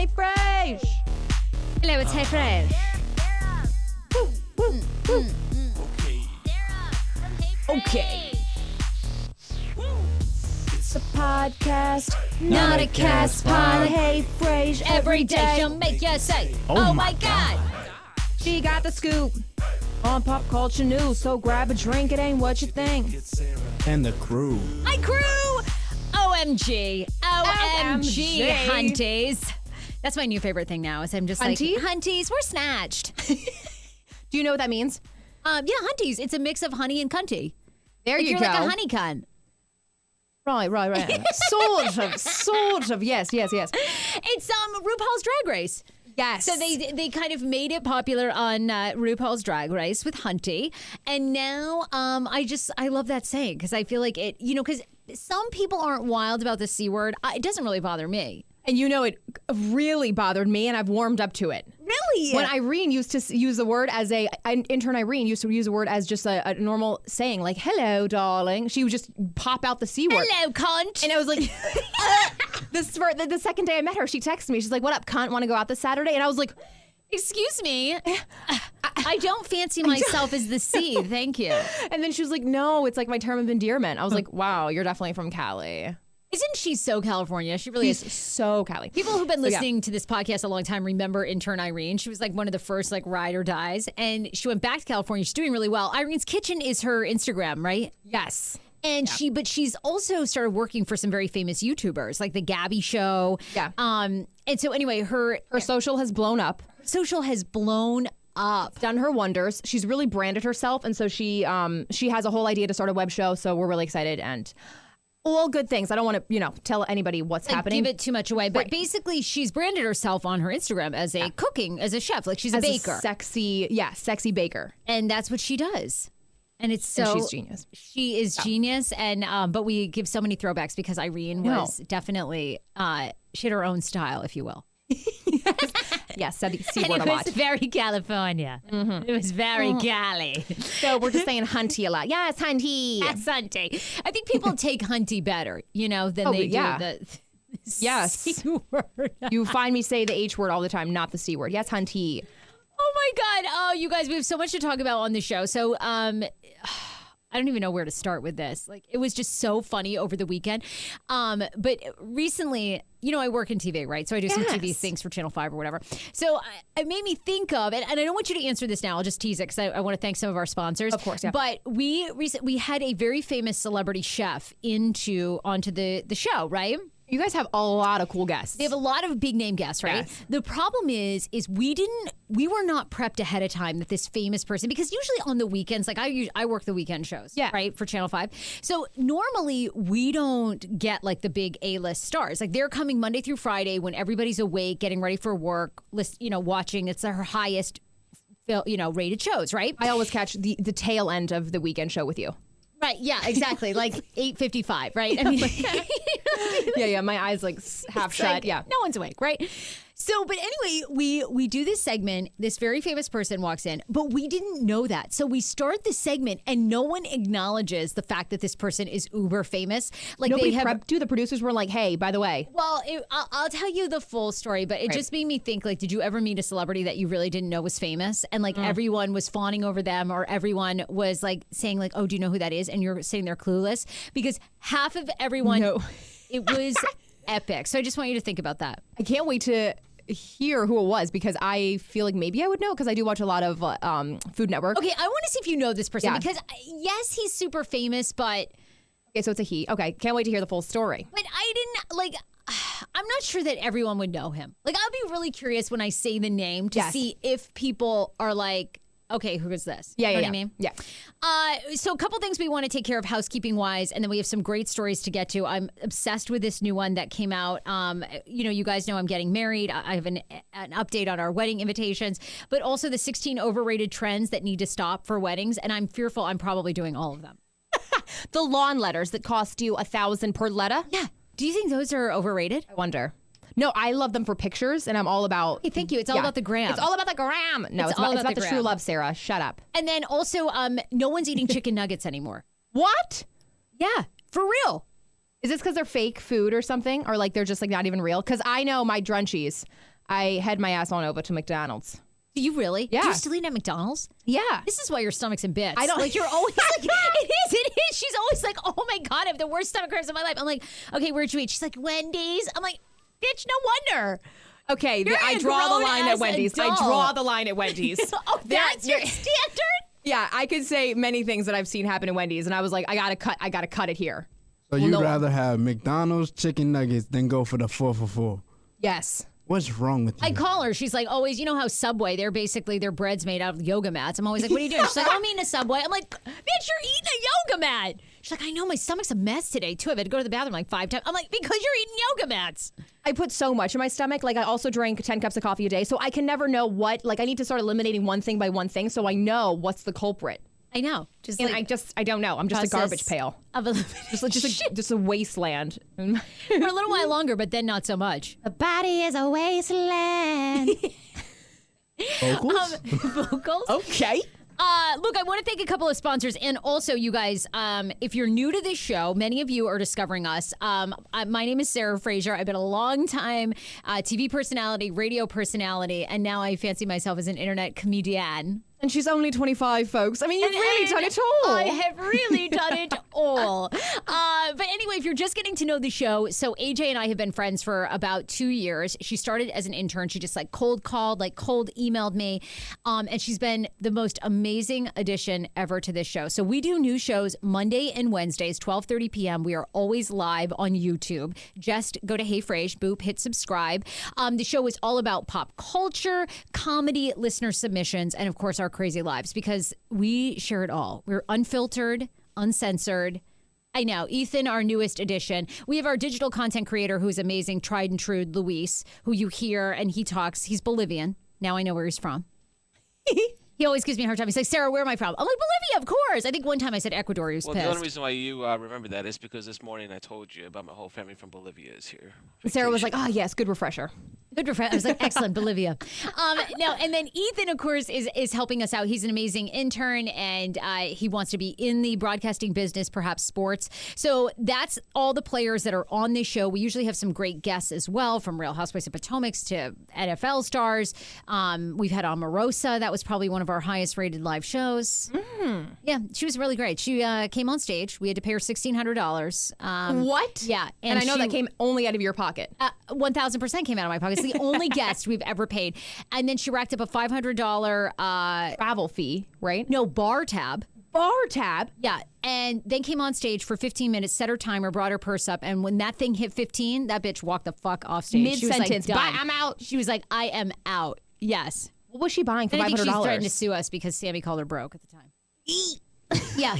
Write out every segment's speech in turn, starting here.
Hey, Frase. Hello, it's Hey Frase. Okay. It's a podcast, not a cast pod. Hey, Frase. Every day she'll make you say, oh my God. She got the scoop on pop culture news, so grab a drink. It ain't what you think. And the crew. Hi, crew. OMG. OMG, hunties. That's my new favorite thing now is I'm just Hunty? like, hunties, we're snatched. Do you know what that means? Yeah, hunties. It's a mix of honey and cunty. There Like you you're go. like a honey cunt. Right. sort of. Yes. It's RuPaul's Drag Race. Yes. So they kind of made it popular on RuPaul's Drag Race with Hunty, and now I love that saying because I feel like it, because some people aren't wild about the C word. It doesn't really bother me. And it really bothered me, and I've warmed up to it. Really? When Irene used to use the word as intern Irene used to use the word as just a normal saying, like, hello, darling. She would just pop out the C word. Hello, cunt. And I was like, the second day I met her, she texted me. She's like, what up, cunt? Want to go out this Saturday? And I was like, excuse me. I don't fancy myself as the C. Thank you. And then she was like, no, it's like my term of endearment. I was like, wow, you're definitely from Cali. Isn't she so California? She really is. So Cali. People who've been listening to this podcast a long time remember intern Irene. She was like one of the first like ride or dies, and she went back to California. She's doing really well. Irene's Kitchen is her Instagram, right? Yes. And she's also started working for some very famous YouTubers, like the Gabby Show. Yeah. And so anyway, her social has blown up. Social has blown up. Done her wonders. She's really branded herself, and so she has a whole idea to start a web show. So we're really excited and. All good things. I don't want to, tell anybody what's happening. Give it too much away. But basically, she's branded herself on her Instagram as as a chef. Like she's a baker. Sexy baker. And that's what she does. And it's so... And she's genius. She is genius. And but we give so many throwbacks because Irene was definitely... she had her own style, if you will. Yes, said the C and word a lot. It was very California. Mm-hmm. It was very Cali. So we're just saying hunty a lot. Yes, hunty. That's hunty. I think people take hunty better, than they do the C word. You find me say the H word all the time, not the C word. Yes, hunty. Oh my God. Oh, you guys, we have so much to talk about on the show. So, I don't even know where to start with this. Like, it was just so funny over the weekend. But recently, I work in TV, right? So I do some TV things for Channel 5 or whatever. So it made me think of it, and I don't want you to answer this now. I'll just tease it because I want to thank some of our sponsors. Of course, yeah. But we had a very famous celebrity chef onto the show, right? You guys have a lot of cool guests. They have a lot of big name guests, right? Yes. The problem is we were not prepped ahead of time that this famous person, because usually on the weekends, like I work the weekend shows, right, for Channel 5. So normally we don't get like the big A-list stars. Like they're coming Monday through Friday when everybody's awake, getting ready for work, watching. It's their highest, rated shows, right? I always catch the tail end of the weekend show with you. Right, yeah, exactly. Like 8:55, right? I mean, yeah, my eyes like half shut. Like, yeah. No one's awake, right? So, but anyway, we do this segment. This very famous person walks in, but we didn't know that. So we start the segment, and no one acknowledges the fact that this person is uber famous. Like nobody prepped you. The producers were like, "Hey, by the way." Well, I'll tell you the full story, but it just made me think. Like, did you ever meet a celebrity that you really didn't know was famous, and like everyone was fawning over them, or everyone was like saying like, "Oh, do you know who that is?" And you're sitting there clueless because half of everyone. No. It was epic. So I just want you to think about that. I can't wait to hear who it was because I feel like maybe I would know because I do watch a lot of Food Network. Okay, I want to see if you know this person because yes, he's super famous, but okay, so it's a he. Okay, can't wait to hear the full story. But I didn't like. I'm not sure that everyone would know him. Like, I'll be really curious when I say the name to see if people are like, okay, who is this? Yeah, you know yeah, what I mean? Yeah. So a couple things we want to take care of housekeeping wise, and then we have some great stories to get to. I'm obsessed with this new one that came out. You guys know I'm getting married. I have an update on our wedding invitations, but also the 16 overrated trends that need to stop for weddings, and I'm fearful I'm probably doing all of them. The lawn letters that cost you $1,000 per letter? Yeah. Do you think those are overrated? I wonder. No, I love them for pictures, and I'm all about... Hey, thank you. It's all about the gram. It's all about the gram. No, it's about the true love, Sarah. Shut up. And then also, no one's eating chicken nuggets anymore. What? Yeah, for real. Is this because they're fake food or something? Or like they're just like not even real? Because I know my drunchies, I head my ass on over to McDonald's. Do you really? Yeah. Do you still eat at McDonald's? Yeah. This is why your stomach's in bits. I don't like. You're always like, it is. She's always like, oh my god, I have the worst stomach cramps of my life. I'm like, okay, where'd you eat? She's like, Wendy's. I'm like, bitch, no wonder. Okay, I draw the line at Wendy's. I draw the line at Wendy's. Oh, that's your standard? Yeah, I could say many things that I've seen happen at Wendy's, and I was like, I gotta cut it here. So you'd rather have McDonald's chicken nuggets than go for the 4 for $4? Yes. What's wrong with you? I call her. She's like, always, you know how Subway, they're basically, their bread's made out of yoga mats. I'm always like, what are you doing? She's like, I'm eating a Subway. I'm like, bitch, you're eating a yoga mat. She's like, I know, my stomach's a mess today, too. I've had to go to the bathroom like 5 times. I'm like, because you're eating yoga mats. I put so much in my stomach. Like, I also drink 10 cups of coffee a day, so I can never know what, like, I need to start eliminating one thing by one thing so I know what's the culprit. I know. I don't know. I'm just a garbage pail. Just a wasteland. For a little while longer, but then not so much. The body is a wasteland. Vocals? Vocals? Okay. Look, I want to thank a couple of sponsors. And also, you guys, if you're new to this show, many of you are discovering us. My name is Sarah Fraser. I've been a long time TV personality, radio personality, and now I fancy myself as an internet comedian. And she's only 25, folks. I mean, you've really done it all. I have really done it all. But anyway, if you're just getting to know the show, so AJ and I have been friends for about 2 years. She started as an intern. She just cold called, cold emailed me. And she's been the most amazing addition ever to this show. So we do new shows Monday and Wednesdays, 12:30 p.m. We are always live on YouTube. Just go to Hey Frase, boop, hit subscribe. The show is all about pop culture, comedy, listener submissions, and of course our crazy lives, because we share it all. We're unfiltered, uncensored. I know. Ethan, our newest addition. We have our digital content creator who's amazing, tried and true, Luis, who you hear and he talks. He's Bolivian. Now I know where he's from. He always gives me a hard time. He's like, Sarah, where am I from? I'm like, Bolivia, of course. I think one time I said Ecuador. He was pissed. The only reason why you remember that is because this morning I told you about my whole family from Bolivia is here. Sarah was like, oh, yes, good refresher. Good refresher. I was like, excellent, Bolivia. Now, and then Ethan, of course, is helping us out. He's an amazing intern, and he wants to be in the broadcasting business, perhaps sports. So that's all the players that are on this show. We usually have some great guests as well, from Real Housewives of Potomac to NFL stars. We've had Omarosa. That was probably one of our highest rated live shows. Mm. Yeah, she was really great. She came on stage. We had to pay her $1,600. What? Yeah. And I know that came only out of your pocket. 1,000% came out of my pocket. It's the only guest we've ever paid. And then she racked up a $500 travel fee, right? No, bar tab. Bar tab? Yeah. And then came on stage for 15 minutes, set her timer, brought her purse up. And when that thing hit 15, that bitch walked the fuck off stage. Mid-sentence. She was like, bye, I'm out. She was like, I am out. Yes. What was she buying for $500? I think she's threatened to sue us because Sammy called her broke at the time. Yeah.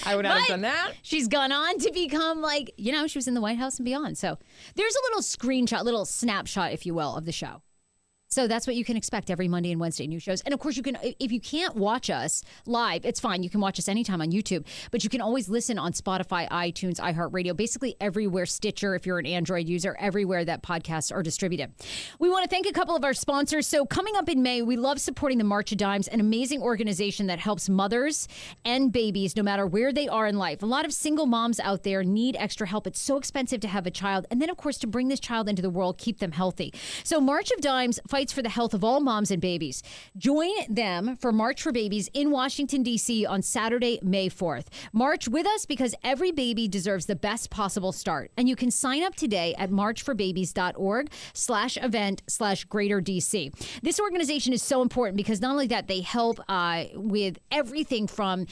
I would not have done that. She's gone on to become she was in the White House and beyond. So there's a little screenshot, little snapshot, if you will, of the show. So that's what you can expect every Monday and Wednesday, new shows. And of course, you can, if you can't watch us live, it's fine. You can watch us anytime on YouTube, but you can always listen on Spotify, iTunes, iHeartRadio, basically everywhere, Stitcher, if you're an Android user, everywhere that podcasts are distributed. We want to thank a couple of our sponsors. So coming up in May, we love supporting the March of Dimes, an amazing organization that helps mothers and babies, no matter where they are in life. A lot of single moms out there need extra help. It's so expensive to have a child. And then, of course, to bring this child into the world, keep them healthy. So March of Dimes fights for the health of all moms and babies. Join them for March for Babies in Washington, D.C. on Saturday, May 4th. March with us because every baby deserves the best possible start. And you can sign up today at marchforbabies.org/event/Greater DC. This organization is so important because not only that, they help with everything from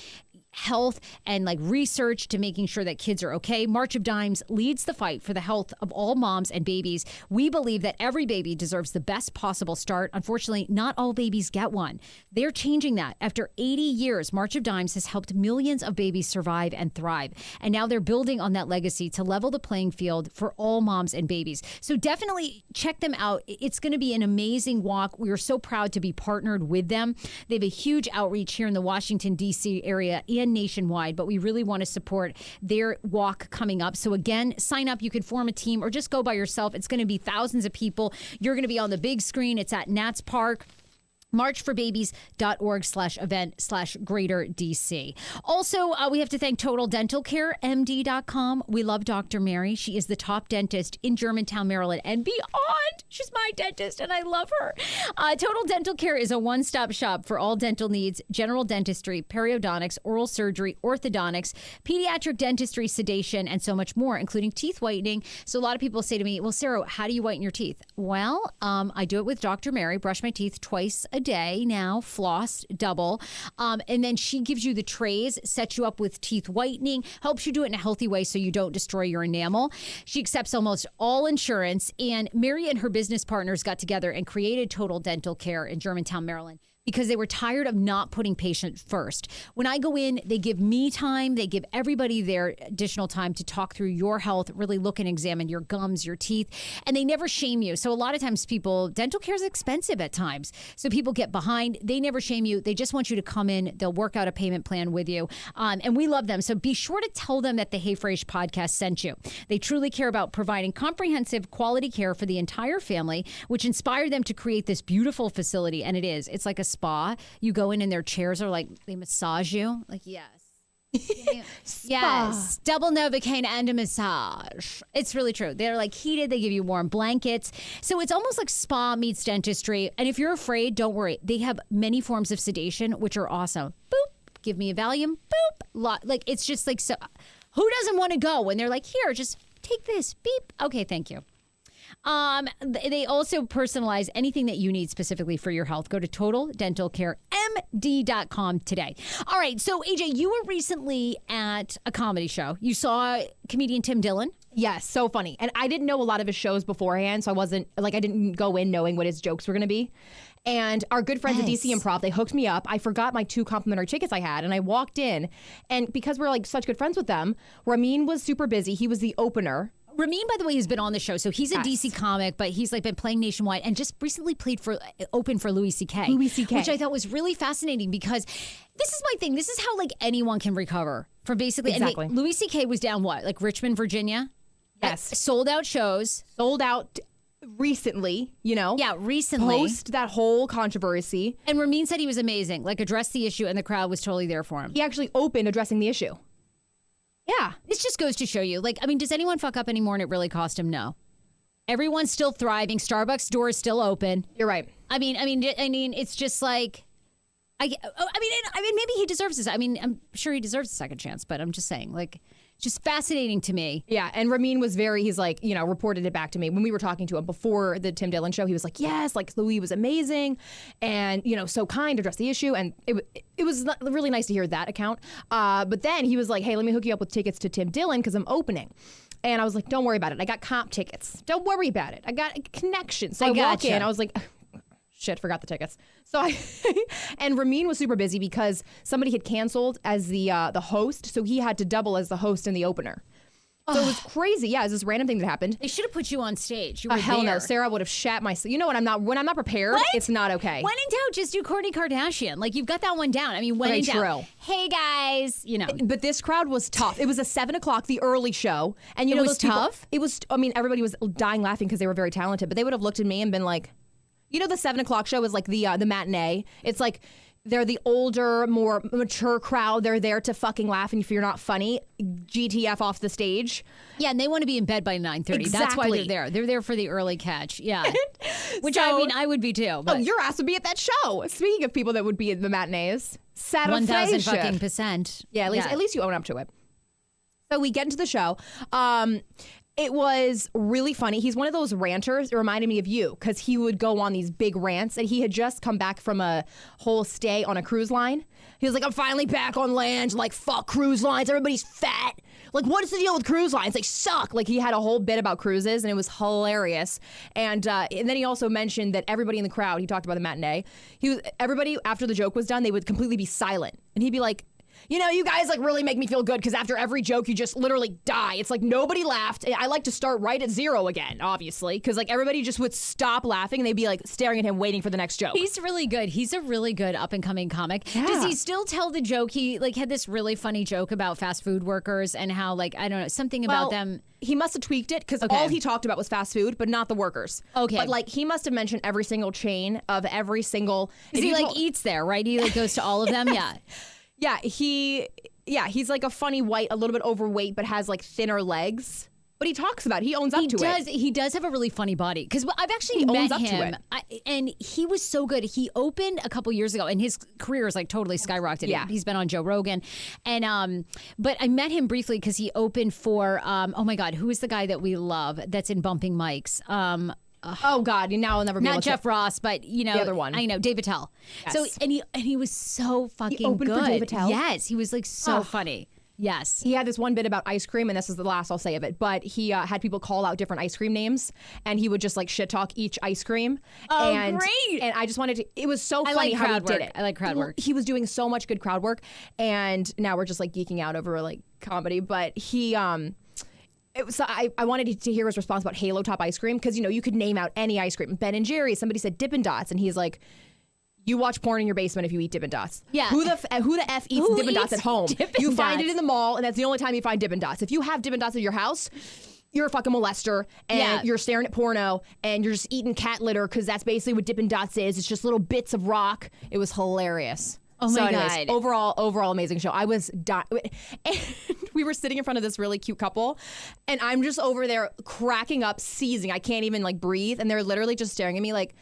health and research to making sure that kids are okay. March of Dimes leads the fight for the health of all moms and babies. We believe that every baby deserves the best possible start. Unfortunately, not all babies get one. They're changing that. After 80 years, March of Dimes has helped millions of babies survive and thrive. And now they're building on that legacy to level the playing field for all moms and babies. So definitely check them out. It's going to be an amazing walk. We are so proud to be partnered with them. They have a huge outreach here in the Washington, D.C. area and nationwide, but we really want to support their walk coming up. So again, sign up. You could form a team or just go by yourself. It's going to be thousands of people. You're going to be on the big screen. It's at Nats Park. marchforbabies.org/event/greater DC. Also, we have to thank Total Dental Care, MD.com. We love Dr. Mary. She is the top dentist in Germantown, Maryland, and beyond. She's my dentist, and I love her. Total Dental Care is a one-stop shop for all dental needs, general dentistry, periodontics, oral surgery, orthodontics, pediatric dentistry, sedation, and so much more, including teeth whitening. So a lot of people say to me, well, Sarah, how do you whiten your teeth? Well, I do it with Dr. Mary, brush my teeth twice a day now, floss double. And then she gives you the trays, sets you up with teeth whitening, helps you do it in a healthy way so you don't destroy your enamel. She accepts almost all insurance. And Mary and her business partners got together and created Total Dental Care in Germantown, Maryland, because they were tired of not putting patients first. When I go in, they give me time. They give everybody their additional time to talk through your health, really look and examine your gums, your teeth, and they never shame you. So a lot of times dental care is expensive at times. So people get behind. They never shame you. They just want you to come in. They'll work out a payment plan with you. And we love them. So be sure to tell them that the Hey Frase podcast sent you. They truly care about providing comprehensive quality care for the entire family, which inspired them to create this beautiful facility. And it is. It's like a spa. You go in and their chairs are like, they massage you. Like, yes. Yes. Double Novocaine and a massage. It's really true. They're like heated. They give you warm blankets. So it's almost like spa meets dentistry. And if you're afraid, don't worry. They have many forms of sedation, which are awesome. Boop. Give me a Valium. Boop. Like, it's just like, so who doesn't want to go when they're like, here, just take this. Beep. Okay, thank you. They also personalize anything that you need specifically for your health. Go to totaldentalcaremd.com today. All right. So, AJ, you were recently at a comedy show. You saw comedian Tim Dillon. Yes, so funny. And I didn't know a lot of his shows beforehand, so I didn't go in knowing what his jokes were going to be. And our good friends at DC Improv, they hooked me up. I forgot my 2 complimentary tickets I had, and I walked in. And because we're like such good friends with them, Ramin was super busy. He was the opener. Ramin, by the way, has been on the show. So he's a DC comic, but he's like been playing nationwide and just recently open for Louis C.K. Which I thought was really fascinating because this is my thing. This is how like anyone can recover from basically. Exactly. And Louis C.K. was down Like Richmond, Virginia? Yes. Sold out shows. Sold out recently, Yeah, recently. Post that whole controversy. And Ramin said he was amazing. Like addressed the issue and the crowd was totally there for him. He actually opened addressing the issue. Yeah. This just goes to show you, does anyone fuck up anymore and it really cost him? No. Everyone's still thriving. Starbucks door is still open. You're right. I mean, it's just like, maybe he deserves this. I mean, I'm sure he deserves a second chance, but I'm just saying, just fascinating to me. Yeah, and Ramin was he's like, reported it back to me. When we were talking to him before the Tim Dillon show, he was like, yes, like Louis was amazing and, so kind to address the issue. And it was really nice to hear that account. But then he was like, hey, let me hook you up with tickets to Tim Dillon because I'm opening. And I was like, don't worry about it. I got comp tickets. Don't worry about it. I got a connection. So I walk in, I was like, shit, forgot the tickets. So and Ramin was super busy because somebody had canceled as the host, so he had to double as the host and the opener. So it was crazy. Yeah, it was this random thing that happened. They should have put you on stage. You were hell there. no. Sarah would have shat myself. When I'm not prepared, it's not okay. When in doubt, just do Kourtney Kardashian. Like you've got that one down. I mean, when in doubt. True. Hey guys, But this crowd was tough. It was a 7:00, the early show, and it was tough. It was. I mean, everybody was dying laughing because they were very talented. But they would have looked at me and been like, the 7:00 show is like the matinee. It's like they're the older, more mature crowd. They're there to fucking laugh, and if you're not funny, GTF off the stage. Yeah, and they want to be in bed by 9:30. Exactly. That's why they're there. They're there for the early catch. Yeah, which I would be too. But your ass would be at that show. Speaking of people that would be in the matinees, Saturday 1,000%. Yeah, at least you own up to it. So we get into the show. It was really funny. He's one of those ranters. It reminded me of you because he would go on these big rants, and he had just come back from a whole stay on a cruise line. He was like, I'm finally back on land. Like, fuck cruise lines. Everybody's fat. Like, what is the deal with cruise lines? They suck. Like, he had a whole bit about cruises, and it was hilarious. And then he also mentioned that everybody in the crowd, he talked about the matinee, everybody, after the joke was done, they would completely be silent. And he'd be like, you guys like really make me feel good because after every joke, you just literally die. It's like nobody laughed. I like to start right at 0 again, obviously, because like everybody just would stop laughing and they'd be like staring at him waiting for the next joke. He's really good. He's a really good up and coming comic. Yeah. Does he still tell the joke? He like had this really funny joke about fast food workers and how like, I don't know, something about them. He must have tweaked it because all he talked about was fast food, but not the workers. Okay. But like he must have mentioned every single chain of every single. He like eats there, right? He like goes to all of them. Yeah. Yeah, he's like a funny white, a little bit overweight, but has like thinner legs. But he talks about it. He owns up to it. He does have a really funny body because I've actually met him, and he was so good. He opened a couple years ago, and his career is like totally skyrocketed. Yeah, he's been on Joe Rogan, and but I met him briefly because he opened for oh my God, who is the guy that we love that's in Bumping Mics? Oh God, now I'll never be able to. Not Jeff Ross, but the other one. I know, Dave Attell. Yes. So and he was so fucking he opened good. for Dave Attell? Yes, he was like so funny. Yes. He had this one bit about ice cream, and this is the last I'll say of it, but he had people call out different ice cream names, and he would just like shit talk each ice cream. Oh, and, great. And I just wanted to, it was so funny how he did it. I like crowd work. He was doing so much good crowd work, and now we're just like geeking out over like comedy, but he, it was, I wanted to hear his response about Halo Top ice cream, because, you could name out any ice cream. Ben and Jerry's, somebody said Dippin' Dots, and he's like, you watch porn in your basement if you eat Dippin' Dots. Yeah. Who the F eats Dippin' Dots at home? You find Dots? it in the mall, and that's the only time you find Dippin' Dots. If you have Dippin' Dots at your house, you're a fucking molester, and you're staring at porno, and you're just eating cat litter, because that's basically what Dippin' Dots is. It's just little bits of rock. It was hilarious. Oh my God. Overall amazing show. I was dying. And we were sitting in front of this really cute couple, and I'm just over there cracking up, seizing. I can't even like breathe, and they're literally just staring at me like,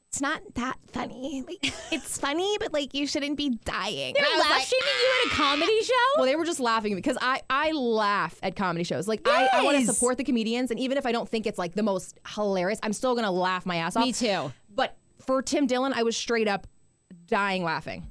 it's not that funny. Like, it's funny, but like you shouldn't be dying. They're laughing at you at a comedy show? Well, they were just laughing at me because I laugh at comedy shows. Like I want to support the comedians, and even if I don't think it's like the most hilarious, I'm still gonna laugh my ass off. Me too. But for Tim Dillon, I was straight up dying laughing.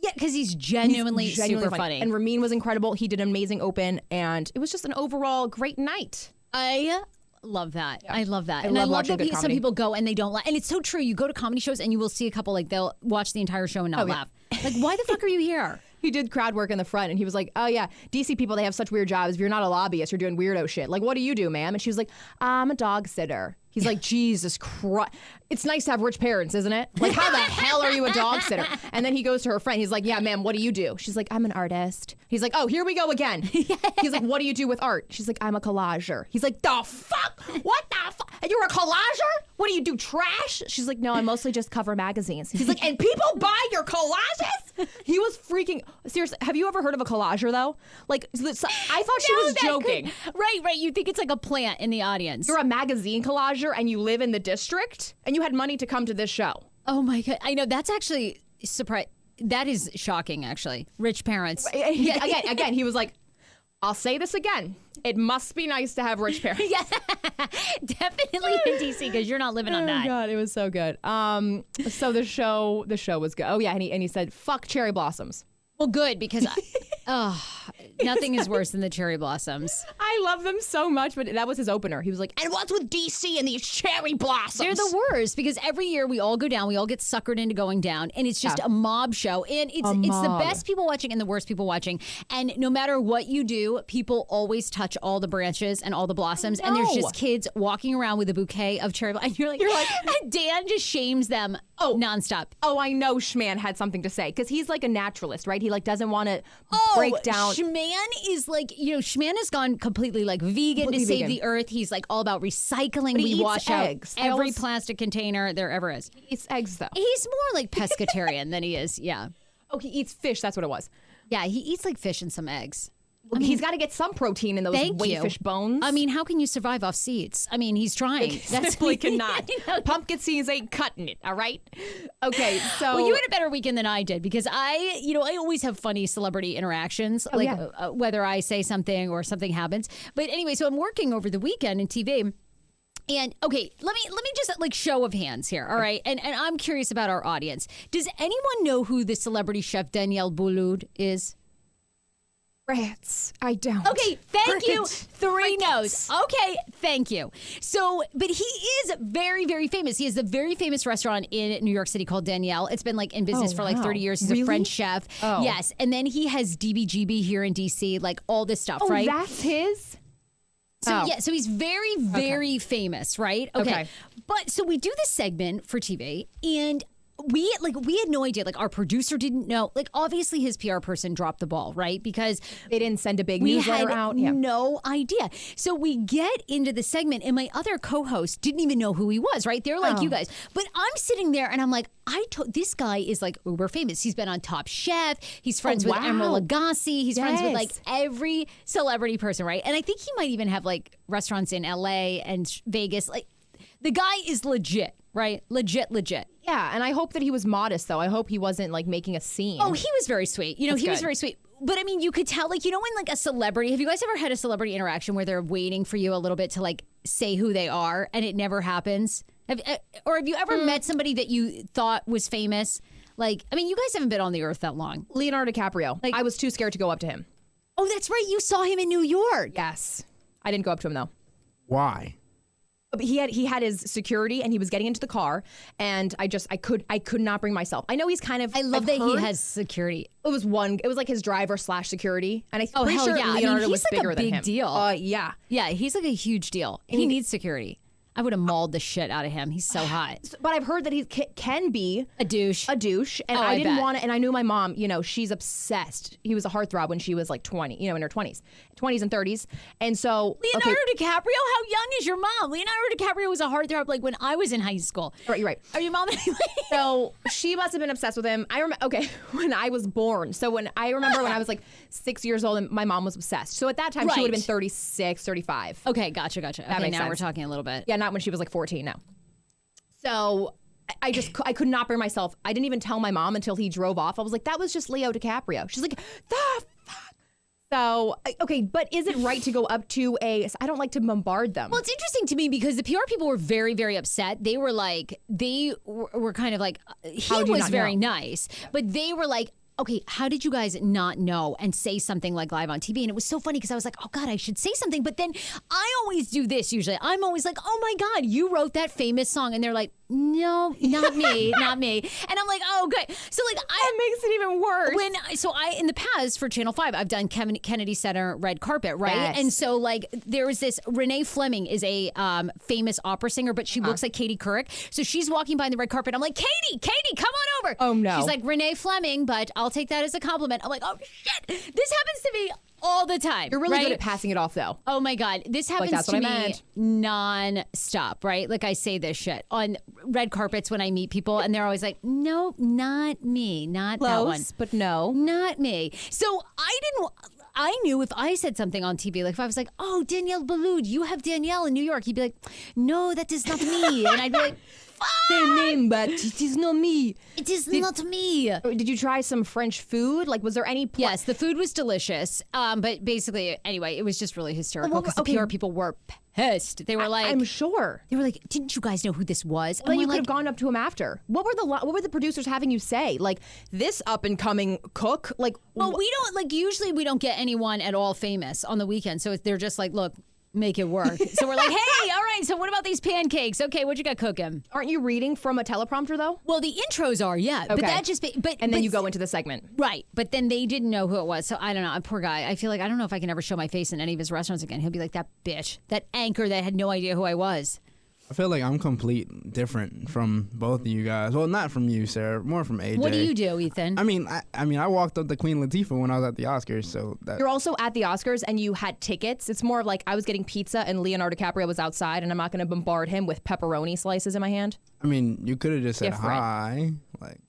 Yeah, because he's genuinely super funny. And Ramin was incredible. He did an amazing open, and it was just an overall great night. I love that. Yeah. I love that. I love that some people go and they don't laugh. And it's so true. You go to comedy shows and you will see a couple, like, they'll watch the entire show and not laugh. Like, why the fuck are you here? He did crowd work in the front, and he was like, oh yeah, DC people, they have such weird jobs. If you're not a lobbyist, you're doing weirdo shit. Like, what do you do, ma'am? And she was like, I'm a dog sitter. He's like, Jesus Christ. It's nice to have rich parents, isn't it? Like, how the hell are you a dog sitter? And then he goes to her friend. He's like, yeah, ma'am, what do you do? She's like, I'm an artist. He's like, oh, here we go again. He's like, what do you do with art? She's like, I'm a collager. He's like, the fuck? What the fuck? You're a collager? What do you do, trash? She's like, no, I mostly just cover magazines. He's like, and people buy your collages? He was freaking, seriously, have you ever heard of a collager, though? Like, I thought she was joking. Right. You think it's like a plant in the audience. You're a magazine collager, and you live in the district, and you had money to come to this show. Oh my God. I know. That's actually surprise. That is shocking, actually. Rich parents. Again, he was like, I'll say this again. It must be nice to have rich parents. Yeah, definitely in DC, because you're not living on that. Oh God, it was so good. So the show was good. Oh yeah, and he said, fuck cherry blossoms. Well, good, because nothing is worse than the cherry blossoms. I love them so much, but that was his opener. He was like, and what's with DC and these cherry blossoms? They're the worst, because every year we all go down, we all get suckered into going down, and it's just a mob show. And it's the best people watching and the worst people watching. And no matter what you do, people always touch all the branches and all the blossoms, and there's just kids walking around with a bouquet of cherry blossoms. And you're like, and Dan just shames them nonstop. Oh, I know Schman had something to say, because he's like a naturalist, right? He like doesn't want to break down. Schman is like, Schman has gone completely like vegan to save the earth. He's like all about recycling. But he we eats wash eggs. out every plastic container there ever is. He eats eggs, though. He's more like pescatarian than he is, yeah. Oh, he eats fish. That's what it was. Yeah, he eats like fish and some eggs. I mean, he's got to get some protein in those whitefish bones. I mean, how can you survive off seeds? I mean, he's trying. That's simply cannot. Pumpkin seeds ain't cutting it, all right? Okay, so... Well, you had a better weekend than I did, because I always have funny celebrity interactions, whether I say something or something happens. But anyway, so I'm working over the weekend in TV. And okay, let me just like show of hands here, all right? And I'm curious about our audience. Does anyone know who the celebrity chef Danielle Boulud is? Rats. I don't. Okay, thank you. Crickets. 3 no's. Okay, thank you. So, but he is very, very famous. He has a very famous restaurant in New York City called Danielle. It's been like in business for like 30 years. He's a French chef. Oh. Yes. And then he has DBGB here in DC, like all this stuff, right? That's his? So yeah, so he's very, very famous, right? Okay. But so we do this segment for TV, and we had no idea. Like our producer didn't know. Like obviously his PR person dropped the ball, right? Because they didn't send a big we newsletter had out. No idea. So we get into the segment, and my other co-host didn't even know who he was. Right? They're like you guys, but I'm sitting there, and I'm like, this guy is like uber famous. He's been on Top Chef. He's friends with Emeril Lagasse. He's friends with like every celebrity person, right? And I think he might even have like restaurants in LA and Vegas. Like the guy is legit. Right? Legit. Yeah, and I hope that he was modest, though. I hope he wasn't, like, making a scene. Oh, he was very sweet. You know, he was very sweet. But, I mean, you could tell, like, you know when, like, a celebrity... Have you guys ever had a celebrity interaction where they're waiting for you a little bit to, like, say who they are, and it never happens? Or have you ever met somebody that you thought was famous? Like, I mean, you guys haven't been on the earth that long. Leonardo DiCaprio. Like, I was too scared to go up to him. Oh, that's right. You saw him in New York. Yes. I didn't go up to him, though. Why? But he had his security, and he was getting into the car, and I could not bring myself. I know he's kind of. I love that he has security. It was like his driver / security, and I'm pretty sure yeah. Leonardo was like bigger a than big him. Deal. Yeah, he's like a huge deal. He needs security. I would have mauled the shit out of him. He's so hot. But I've heard that he can be a douche. And I didn't want to. And I knew my mom. You know, she's obsessed. He was a heartthrob when she was like 20. You know, in her 20s and 30s. And so Leonardo DiCaprio. How young is your mom? Leonardo DiCaprio was a heartthrob like when I was in high school. Right, you're right. Are your mom anyway? So she must have been obsessed with him. I remember. Okay, when I was born. So when I was like 6 years old, and my mom was obsessed. So at that time, she would have been 36, 35. Okay, gotcha. Okay, now sense. we're talking a little bit. Yeah, not when she was like 14. No. So I could not bring myself. I didn't even tell my mom until he drove off. I was like, that was just Leo DiCaprio. She's like, the fuck. So, okay, but is it right to go up to I don't like to bombard them. Well, it's interesting to me because the PR people were very, very upset. They were like, they were kind of like, he was very nice, but they were like, okay, how did you guys not know and say something like live on TV? And it was so funny because I was like, oh God, I should say something. But then I always do this usually. I'm always like, oh my God, you wrote that famous song. And they're like, no, not me, not me. And I'm like, oh, good. So like, that makes it even worse. In the past for Channel 5, I've done Kennedy Center red carpet, right? Yes. And so like, there was this, Renee Fleming is a famous opera singer, but she looks like Katie Couric. So she's walking by the red carpet. I'm like, Katie, come on over. Oh no. She's like, Renee Fleming, but I'll take that as a compliment. I'm like, oh shit, this happens to me all the time. You're really good at passing it off, though. Oh my God, this happens to me non-stop, right? Like I say this shit on red carpets when I meet people, and they're always like, "No, not me, not Close, that one, but no, not me." So I knew if I said something on TV, like if I was like, "Oh, Danielle Ballou, you have Danielle in New York," he'd be like, "No, that is not me," and I'd be like, same name, but it is not me. It is not me. Did you try some French food? Like, was there any... Yes, the food was delicious. But basically, anyway, it was just really hysterical because the PR people were pissed. They were like... I'm sure. They were like, didn't you guys know who this was? And then you could have gone up to him after. What were the producers having you say? Like, this up-and-coming cook? Like... Well, we don't... Like, usually we don't get anyone at all famous on the weekend. So they're just like, look... Make it work. So we're like, hey, all right, so what about these pancakes? Okay, what you got cooking? Aren't you reading from a teleprompter, though? Well, the intros are, yeah. Okay. But that just... And then you go into the segment. Right. But then they didn't know who it was. So I don't know. Poor guy. I feel like I don't know if I can ever show my face in any of his restaurants again. He'll be like, that bitch. That anchor that had no idea who I was. I feel like I'm complete different from both of you guys. Well, not from you, Sarah. More from AJ. What do you do, Ethan? I mean, I walked up to Queen Latifah when I was at the Oscars, so that... You're also at the Oscars and you had tickets. It's more of like I was getting pizza and Leonardo DiCaprio was outside, and I'm not going to bombard him with pepperoni slices in my hand. I mean, you could have just said Different. hi, like...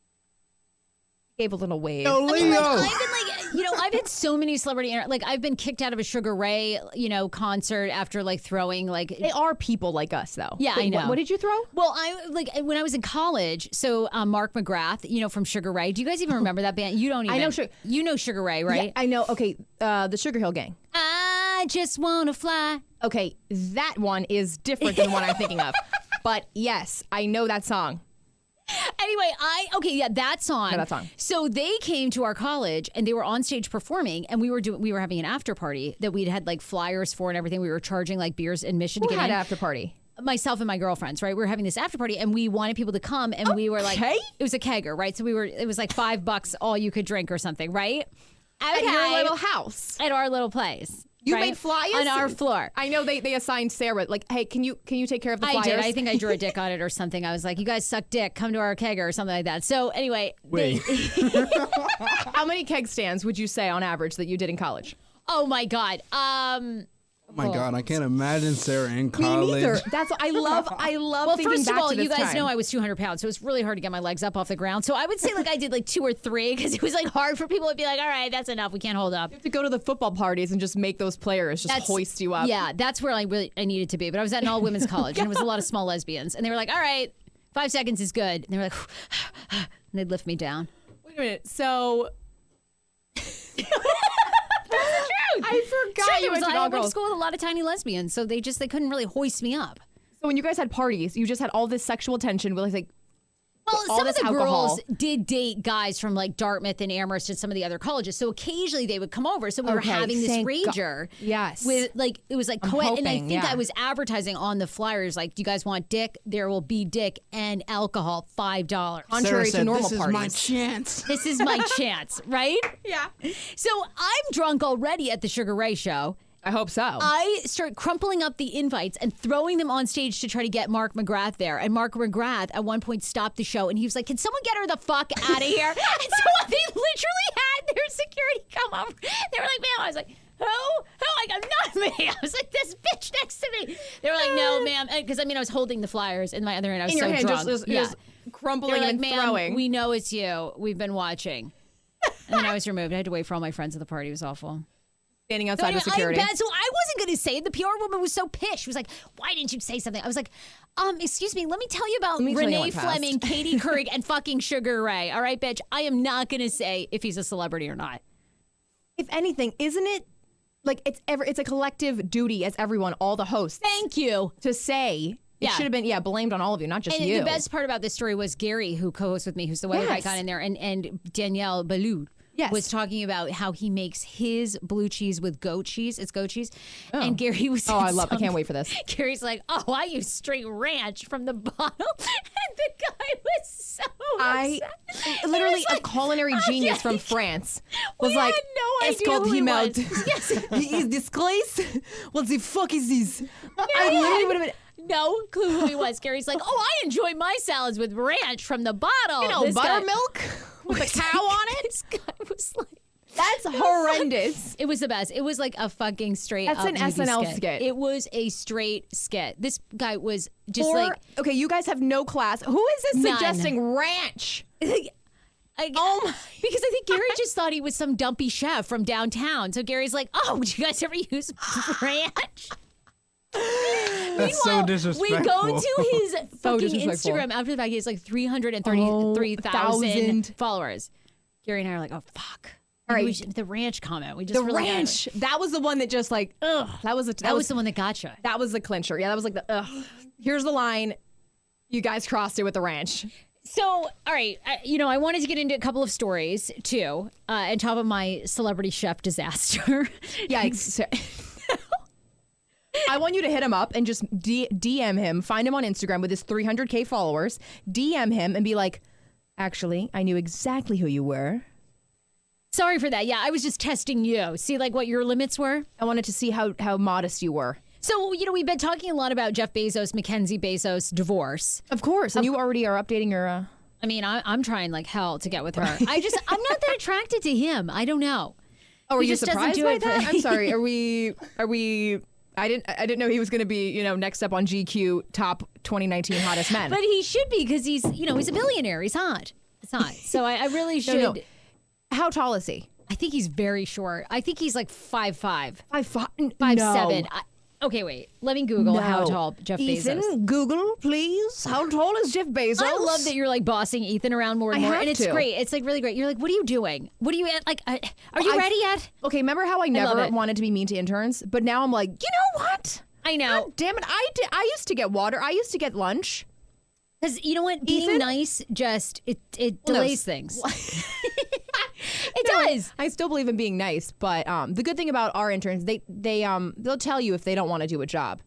Gave a little wave. Yo, Leo! I mean, like, I've been like, I've had so many celebrity, like I've been kicked out of a Sugar Ray, concert after like throwing like. They are people like us, though. Yeah, I know. What did you throw? Well, when I was in college. So Mark McGrath, from Sugar Ray. Do you guys even remember that band? You don't even. I know. You know Sugar Ray, right? Yeah, I know. Okay, the Sugar Hill Gang. I just wanna fly. Okay, that one is different than what I'm thinking of. But yes, I know that song. Anyway, that song. Yeah, that song. So they came to our college and they were on stage performing, and we were having an after party that we'd had like flyers for and everything. We were charging like beers admission to Who get had in. an after party? Myself and my girlfriends, right? We were having this after party and we wanted people to come, and we were like, it was a kegger, right? So it was like $5 all you could drink or something, right? At your little house. At our little place. You right? made flyers? On our floor. I know they assigned Sarah, like, hey, can you take care of the flyers? I did. I think I drew a dick on it or something. I was like, you guys suck dick. Come to our kegger or something like that. So anyway. Wait. How many keg stands would you say on average that you did in college? Oh, my God. Oh my God, I can't imagine Sarah in college. Me neither. That's I love Well, thinking first of back all, to this you guys time. know I was 200 pounds, so it was really hard to get my legs up off the ground. So I would say like I did like 2 or 3 because it was like hard for people to be like, all right, that's enough. We can't hold up. You have to go to the football parties and just make those players just hoist you up. Yeah, that's where I needed to be. But I was at an all women's college, and it was a lot of small lesbians, and they were like, all right, 5 seconds is good. And they were like, and they'd lift me down. Wait a minute. So I forgot you went to I all went to girls. school with a lot of tiny lesbians, so they couldn't really hoist me up. So when you guys had parties, you just had all this sexual tension with like Well, all some of this the alcohol. girls did date guys from like Dartmouth and Amherst and some of the other colleges. So occasionally they would come over. So we were Okay, having this thank rager. Yes. With like, it was like co-ed. And I hoping, think yeah. I was advertising on the flyers, like, do you guys want dick? There will be dick and alcohol, $5. Contrary Sarah to said, normal this parties. is my chance. This is my chance, right? Yeah. So I'm drunk already at the Sugar Ray show. I hope so. I start crumpling up the invites and throwing them on stage to try to get Mark McGrath there. And Mark McGrath at one point stopped the show and he was like, can someone get her the fuck out of here? And so they literally had their security come over. They were like, ma'am. I was like, who? Like, I'm not me. I was like, this bitch next to me. They were like, no, ma'am. Because I was holding the flyers in my other hand. I was in so your hand, drunk. just They crumpling were like, and ma'am, throwing. we know it's you. We've been watching. And then I was removed. I had to wait for all my friends at the party. It was awful. Standing So outside anyway, with security. so I wasn't going to say it. The PR woman was so pissed. She was like, why didn't you say something? I was like, excuse me, let me tell you about me tell you Renee what passed. Fleming, Katie Couric, and fucking Sugar Ray. All right, bitch? I am not going to say if he's a celebrity or not. If anything, isn't it like it's a collective duty as everyone, all the hosts, Thank you. to say it Yeah. should have been blamed on all of you, not just And you. the best part about this story was Gary, who co-hosts with me, who's the weather Yes. icon in there, and Danielle Ballou. Yes. Was talking about how he makes his blue cheese with goat cheese. It's goat cheese. And Gary was Oh, I can't wait for this. Gary's like, oh, I use straight ranch from the bottle. And the guy was so upset. Literally He was a culinary genius from France was we like, had no idea "Escort who he him out." was. Yes. Is this place? What the fuck is this? I I literally had would have been. no clue who he was. Gary's like, oh, I enjoy my salads with ranch from the bottle. This guy- Buttermilk with a cow on it. This guy was like, That's horrendous. it was the best. It was like a fucking straight That's up an movie SNL skit. It was a straight skit. This guy was just Or, like, okay, you guys have no class. Who is this None. suggesting ranch? oh my. Because I think Gary just thought he was some dumpy chef from downtown. So Gary's like, oh, do you guys ever use ranch? That's so We disrespectful. go to his fucking disrespectful. Instagram after the fact. He has like 333,000 followers. Gary and I are like, oh, fuck. All Maybe right. the ranch comment. We just The really gotta- ranch. That was the one that just like, ugh. That was That was the one that got you. that was the clincher. Yeah, that was like the ugh. Here's the line. You guys crossed it with the ranch. So, all right, I wanted to get into a couple of stories too, on top of my celebrity chef disaster. Yikes. I want you to hit him up and just DM him, find him on Instagram with his 300K followers, DM him and be like, actually, I knew exactly who you were. Sorry for that. Yeah, I was just testing you. See, like what your limits were. I wanted to see how modest you were. So, we've been talking a lot about Jeff Bezos, Mackenzie Bezos divorce. Of course. And you already are updating your... I mean, I'm trying like hell to get with her. I'm not that attracted to him. I don't know. Oh, are He you just doesn't surprised do by it for- that? I'm sorry. Are we... I didn't know he was going to be, next up on GQ top 2019 hottest men. But he should be because he's a billionaire. He's hot. It's hot. So I really should. No. How tall is he? I think he's very short. I think he's like 5'5". 5'5". 5'7". Okay, wait. Let me Google how No. tall Jeff Ethan, Bezos. Google, please. How tall is Jeff Bezos? I love that you're like bossing Ethan around more and I more, have and it's to. great. It's like really great. You're like, what are you doing? What are you at? Like, are you ready yet? Okay, remember how I love never it. wanted to be mean to interns, but now I'm like, you know what? I know. God damn it! I used to get water. I used to get lunch. Because you know what? Being nice just, it delays things. It does. I still believe in being nice, but the good thing about our interns, they'll tell you if they don't want to do a job.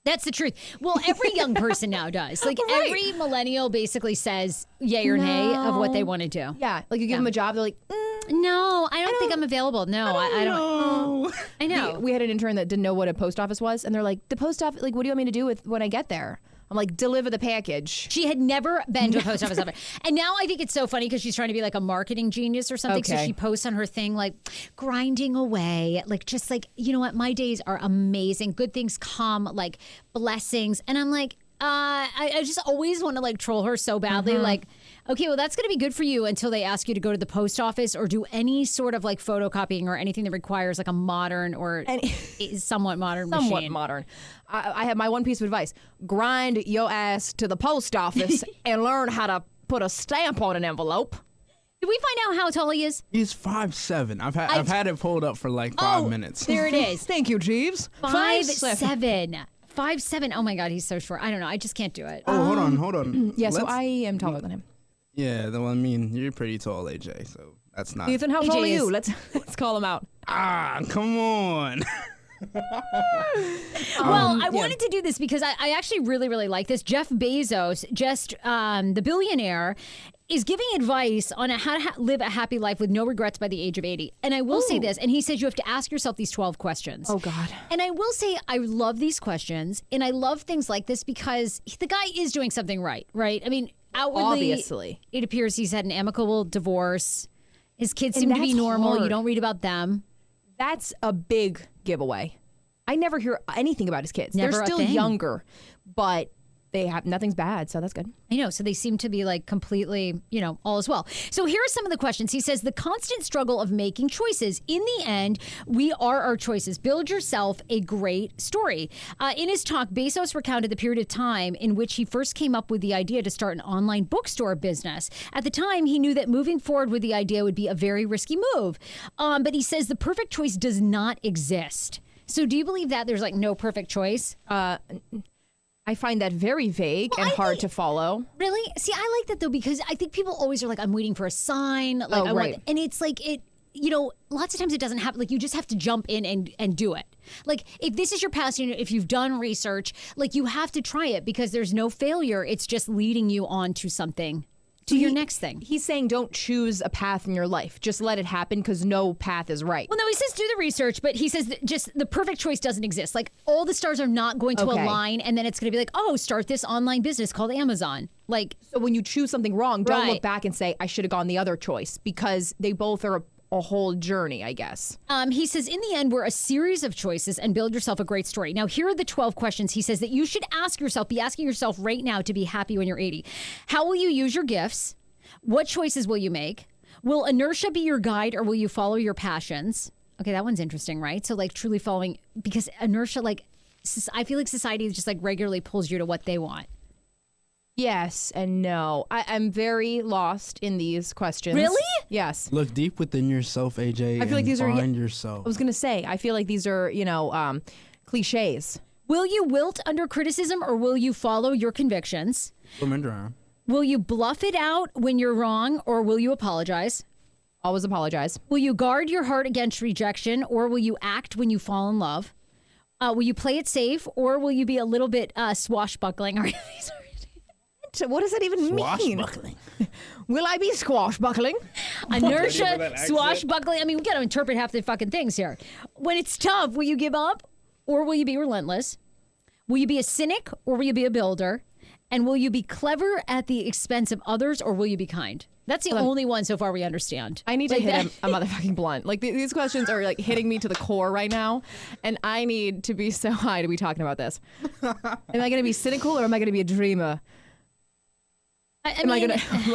That's the truth. Well, every young person now does. Like every millennial basically says yay or nay of what they want to do. Yeah, like you give them a job, they're like, no, I don't think I'm available. No, I don't know. I know. We had an intern that didn't know what a post office was, and they're like, the post office, like, what do you want me to do with when I get there? I'm like, deliver the package. She had never been to a post office ever. And now I think it's so funny because she's trying to be like a marketing genius or something. Okay. So she posts on her thing like grinding away, like just like, you know what, my days are amazing. Good things come, like blessings. And I'm like, I just always want to like troll her so badly. Like, okay, well, that's going to be good for you until they ask you to go to the post office or do any sort of like photocopying or anything that requires like a modern or somewhat modern machine. Somewhat modern. I have my one piece of advice. Grind your ass to the post office and learn how to put a stamp on an envelope. Did we find out how tall he is? He's 5'7". I've had it pulled up for like 5 minutes. There it is. Thank you, Jeeves. 5'7". 5'7". Oh my God, he's so short. I don't know. I just can't do it. Oh, hold on. Yeah, so I am taller than him. Yeah, well, I mean, you're pretty tall, AJ, so that's not. Ethan, how tall are you? Let's call him out. Come on. Well, I wanted to do this because I actually really, really like this. Jeff Bezos, the billionaire, is giving advice on how to live a happy life with no regrets by the age of 80. And I will say this, and he says you have to ask yourself these 12 questions. Oh, God. And I will say I love these questions, and I love things like this because the guy is doing something right? I mean, outwardly, obviously, it appears he's had an amicable divorce. His kids seem to be normal. Hard. You don't read about them. That's a big giveaway. I never hear anything about his kids. Never They're still younger, but they have nothing's bad, so that's good. I know. So they seem to be like completely, all as well. So here are some of the questions. He says, the constant struggle of making choices. In the end, we are our choices. Build yourself a great story. In his talk, Bezos recounted the period of time in which he first came up with the idea to start an online bookstore business. At the time, he knew that moving forward with the idea would be a very risky move. But he says the perfect choice does not exist. So do you believe that there's like no perfect choice? I find that very vague and hard to follow. Really? See, I like that though because I think people always are like, I'm waiting for a sign. Like, and it's like lots of times it doesn't happen. Like you just have to jump in and do it. Like if this is your passion, if you've done research, like you have to try it because there's no failure. It's just leading you on to something. To your next thing. He's saying don't choose a path in your life. Just let it happen because no path is right. Well, no, he says do the research, but he says that just the perfect choice doesn't exist. Like all the stars are not going to align and then it's going to be like, oh, start this online business called Amazon. Like, so when you choose something wrong, don't look back and say, I should have gone the other choice because they both are a whole journey, I guess. He says, in the end, we're a series of choices and build yourself a great story. Now, here are the 12 questions he says that you should be asking yourself right now to be happy when you're 80. How will you use your gifts? What choices will you make? Will inertia be your guide or will you follow your passions? Okay, that one's interesting, right? So like truly following, because inertia, like I feel like society just like regularly pulls you to what they want. Yes and no. I'm very lost in these questions. Really? Yes. Look deep within yourself, AJ. I feel like these find yourself. I was going to say, I feel like these are, cliches. Will you wilt under criticism or will you follow your convictions? Will you bluff it out when you're wrong or will you apologize? Always apologize. Will you guard your heart against rejection or will you act when you fall in love? Will you play it safe or will you be a little bit swashbuckling? What does that even mean? Will I be squashbuckling? Inertia, swashbuckling. I mean, we got to interpret half the fucking things here. When it's tough, will you give up or will you be relentless? Will you be a cynic or will you be a builder? And will you be clever at the expense of others or will you be kind? That's the only one so far we understand. I need to hit a motherfucking blunt. Like these questions are like hitting me to the core right now. And I need to be so high to be talking about this. Am I going to be cynical or am I going to be a dreamer? Am I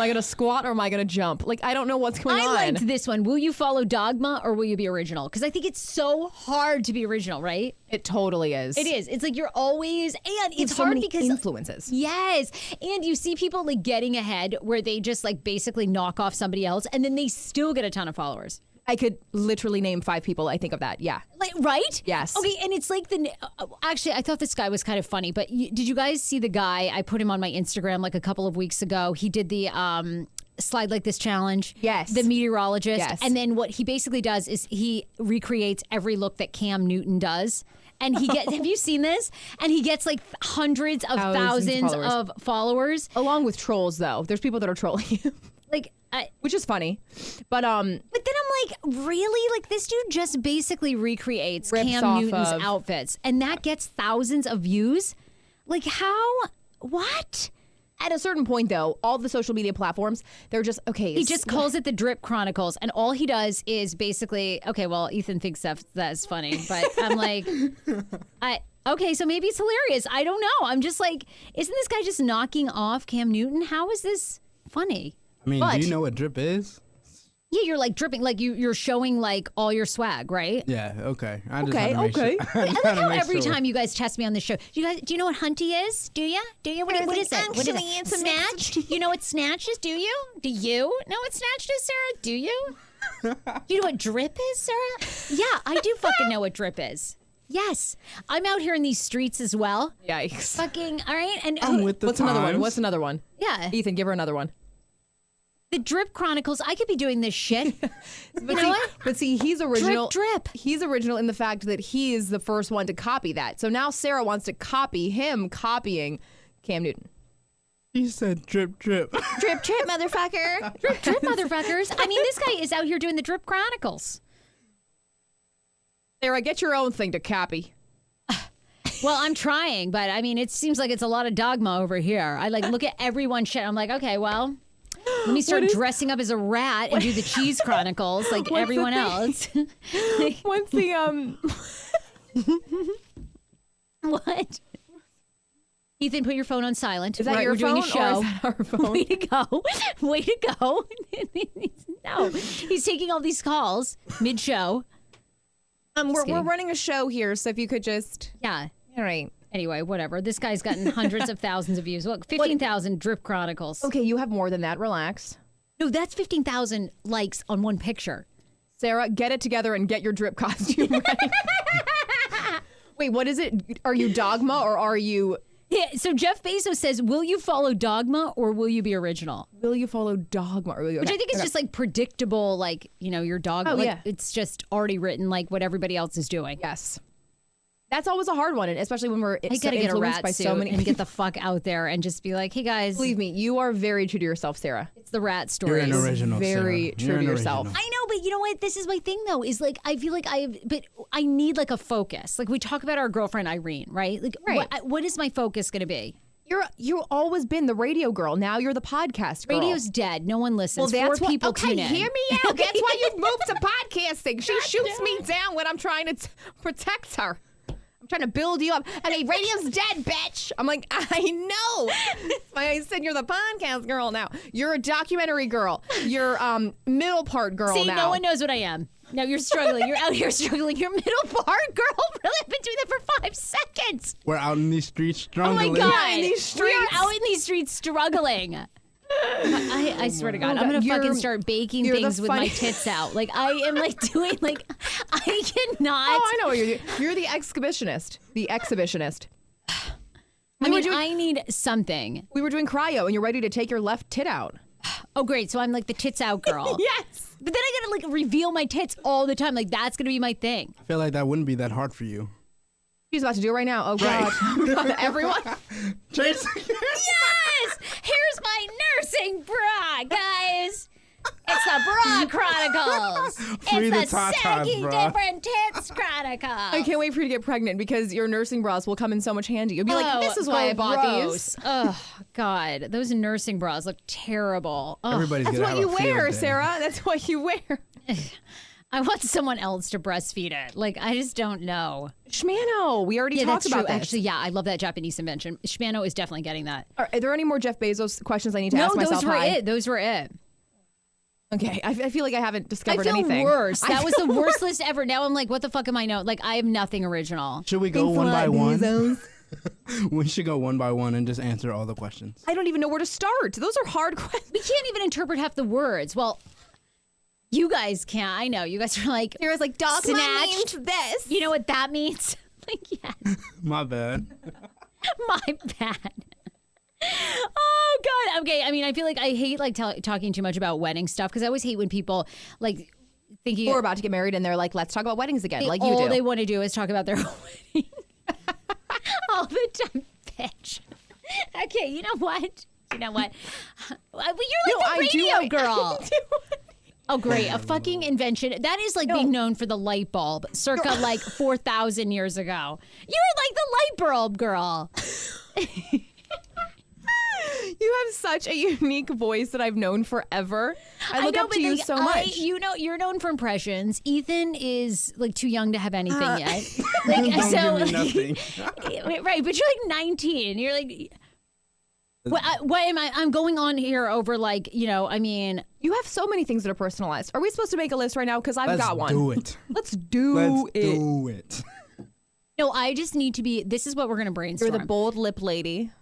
gonna squat or am I gonna jump? Like I don't know what's going on. I liked this one. Will you follow dogma or will you be original? Because I think it's so hard to be original, right? It totally is. It is. It's like you're always, and it's so hard many because influences. Yes, and you see people like getting ahead where they just like basically knock off somebody else, and then they still get a ton of followers. I could literally name 5 people. I think of that. Yeah. Like, right? Yes. Okay, and it's like actually, I thought this guy was kind of funny, but did you guys see the guy? I put him on my Instagram like a couple of weeks ago. He did the slide like this challenge. Yes. The meteorologist. Yes. And then what he basically does is he recreates every look that Cam Newton does. And he gets, have you seen this? And he gets like hundreds of thousands of followers. Along with trolls, though. There's people that are trolling him. Like, which is funny. But then I'm like, really? Like, this dude just basically recreates Cam Newton's outfits. And that gets thousands of views? Like, how? What? At a certain point, though, all the social media platforms, they're just, okay. He just calls it the Drip Chronicles. And all he does is basically, okay, well, Ethan thinks that's funny. But I'm like, okay, so maybe it's hilarious. I don't know. I'm just like, isn't this guy just knocking off Cam Newton? How is this funny? I mean, do you know what drip is? Yeah, you're like dripping, like you're showing like all your swag, right? Yeah, okay. I Okay. I like how every time you guys test me on this show, do you know what hunty is? Do you? What is it? Actually, it's snatch. You know what snatch is? Do you? Do you know what snatch is, Sarah? Do you? Do you know what drip is, Sarah? Yeah, I do fucking know what drip is. Yes, I'm out here in these streets as well. Yikes. Fucking all right. And what's another one? What's another one? Yeah, Ethan, give her another one. The Drip Chronicles. I could be doing this shit. But see, he's original. Drip. He's original in the fact that he is the first one to copy that. So now Sarah wants to copy him copying Cam Newton. He said drip, drip. Drip, drip, motherfucker. Drip, drip, motherfuckers. I mean, this guy is out here doing the Drip Chronicles. Sarah, get your own thing to copy. Well, I'm trying, but I mean, it seems like it's a lot of dogma over here. I like look at everyone's shit. I'm like, okay, well, let me start dressing up as a rat and do the Cheese Chronicles like everyone else. What's the What? Ethan, put your phone on silent. Is that your we're phone doing a show. or is that our phone? Way to go. Way to go. No, he's taking all these calls mid-show. We're running a show here, so if you could just... Yeah. All right. Anyway, whatever. This guy's gotten hundreds of thousands of views. Look, 15,000 Drip Chronicles. Okay, you have more than that. Relax. No, that's 15,000 likes on one picture. Sarah, get it together and get your drip costume ready. Wait, what is it? Are you Dogma or are you... Yeah, so Jeff Bezos says, will you follow Dogma or will you be original? Will you follow Dogma? Or will you... Which I think is just like predictable, like, you know, your Dogma. Oh, like, yeah. It's just already written like what everybody else is doing. Yes. That's always a hard one, and especially when we're I gotta get a rat by suit so many and get the fuck out there and just be like, hey guys. Believe me, you are very true to yourself, Sarah. It's the rat story. You're an original, Very Sarah. true You're to an yourself. original. I know, but you know what? This is my thing though, is like, I feel like but I need like a focus. Like we talk about our girlfriend Irene, right? Like Right. What is my focus gonna be? You've always been the radio girl. Now you're the podcast girl. Radio's dead. No one listens. Well, that's 4 people okay, tune in. hear me out. That's why you've moved to podcasting. She shoots me down when I'm trying to protect her. I'm trying to build you up. I mean, radio's dead, bitch. I'm like, I know. That's why I said you're the podcast girl now. You're a documentary girl. You're middle part girl See, now. no one knows what I am. Now you're struggling. You're out here struggling. You're middle part girl. Really, I've been doing that for 5 seconds. We're out in these streets Oh my struggling. god! in these streets. We're out in these streets struggling. I swear to God, I'm gonna fucking start baking you're the things with my funny- tits out. Like I am like doing like I cannot. Oh, I know what you're doing. You're the exhibitionist. The exhibitionist. I mean, I need something. We were doing cryo, and you're ready to take your left tit out. Oh, great! So I'm like the tits out girl. Yes. But then I gotta like reveal my tits all the time. Like that's gonna be my thing. I feel like that wouldn't be that hard for you. She's about to do it right now. Oh, God. Everyone. Jason. Yes! Here's my nursing bra, guys. It's the Bra Chronicles. Free the It's the tatas, saggy bra. different tits Chronicles. I can't wait for you to get pregnant because your nursing bras will come in so much handy. You'll be like, this is why I bought these. Oh, God. Those nursing bras look terrible. Ugh. Everybody's That's gonna what have you a field wear, day. Sarah. That's what you wear. I want someone else to breastfeed it. Like, I just don't know. Shmano. We already talked that's about true. this. Actually, yeah, I love that Japanese invention. Shimano is definitely getting that. Are there any more Jeff Bezos questions I need to No, ask myself? those were Hi. it. Those were it. Okay. I feel like I haven't I discovered feel anything. worse. That was the worst list ever. Now I'm like, what the fuck am I know? Like, I have nothing original. Should we go one by one? We should go one by one and just answer all the questions. I don't even know where to start. Those are hard questions. We can't even interpret half the words. Well, You guys can't. I know. You guys are like, Sarah's like, Doc snatched. means this. You know what that means? Like, yes. My bad. My bad. Oh God. Okay. I mean, I feel like I hate like talking too much about wedding stuff because I always hate when people like thinking We're about to get married and they're like, let's talk about weddings again. Like you all do. they want to do is talk about their wedding all the time, bitch. Okay. You know what? You're like the radio girl. Oh, great. A fucking invention. That is like being known for the light bulb circa like 4,000 years ago. You're like the light bulb girl. You have such a unique voice that I've known forever. I look up to you so much. You're known for impressions. Ethan is like too young to have anything yet. Don't give me nothing. Right, but you're like 19. You're like... What am I? I'm going on here over like, I mean... You have so many things that are personalized. Are we supposed to make a list right now? Because I've got one. Let's do it. No, I just need to be... This is what we're going to brainstorm. You're the bold lip lady.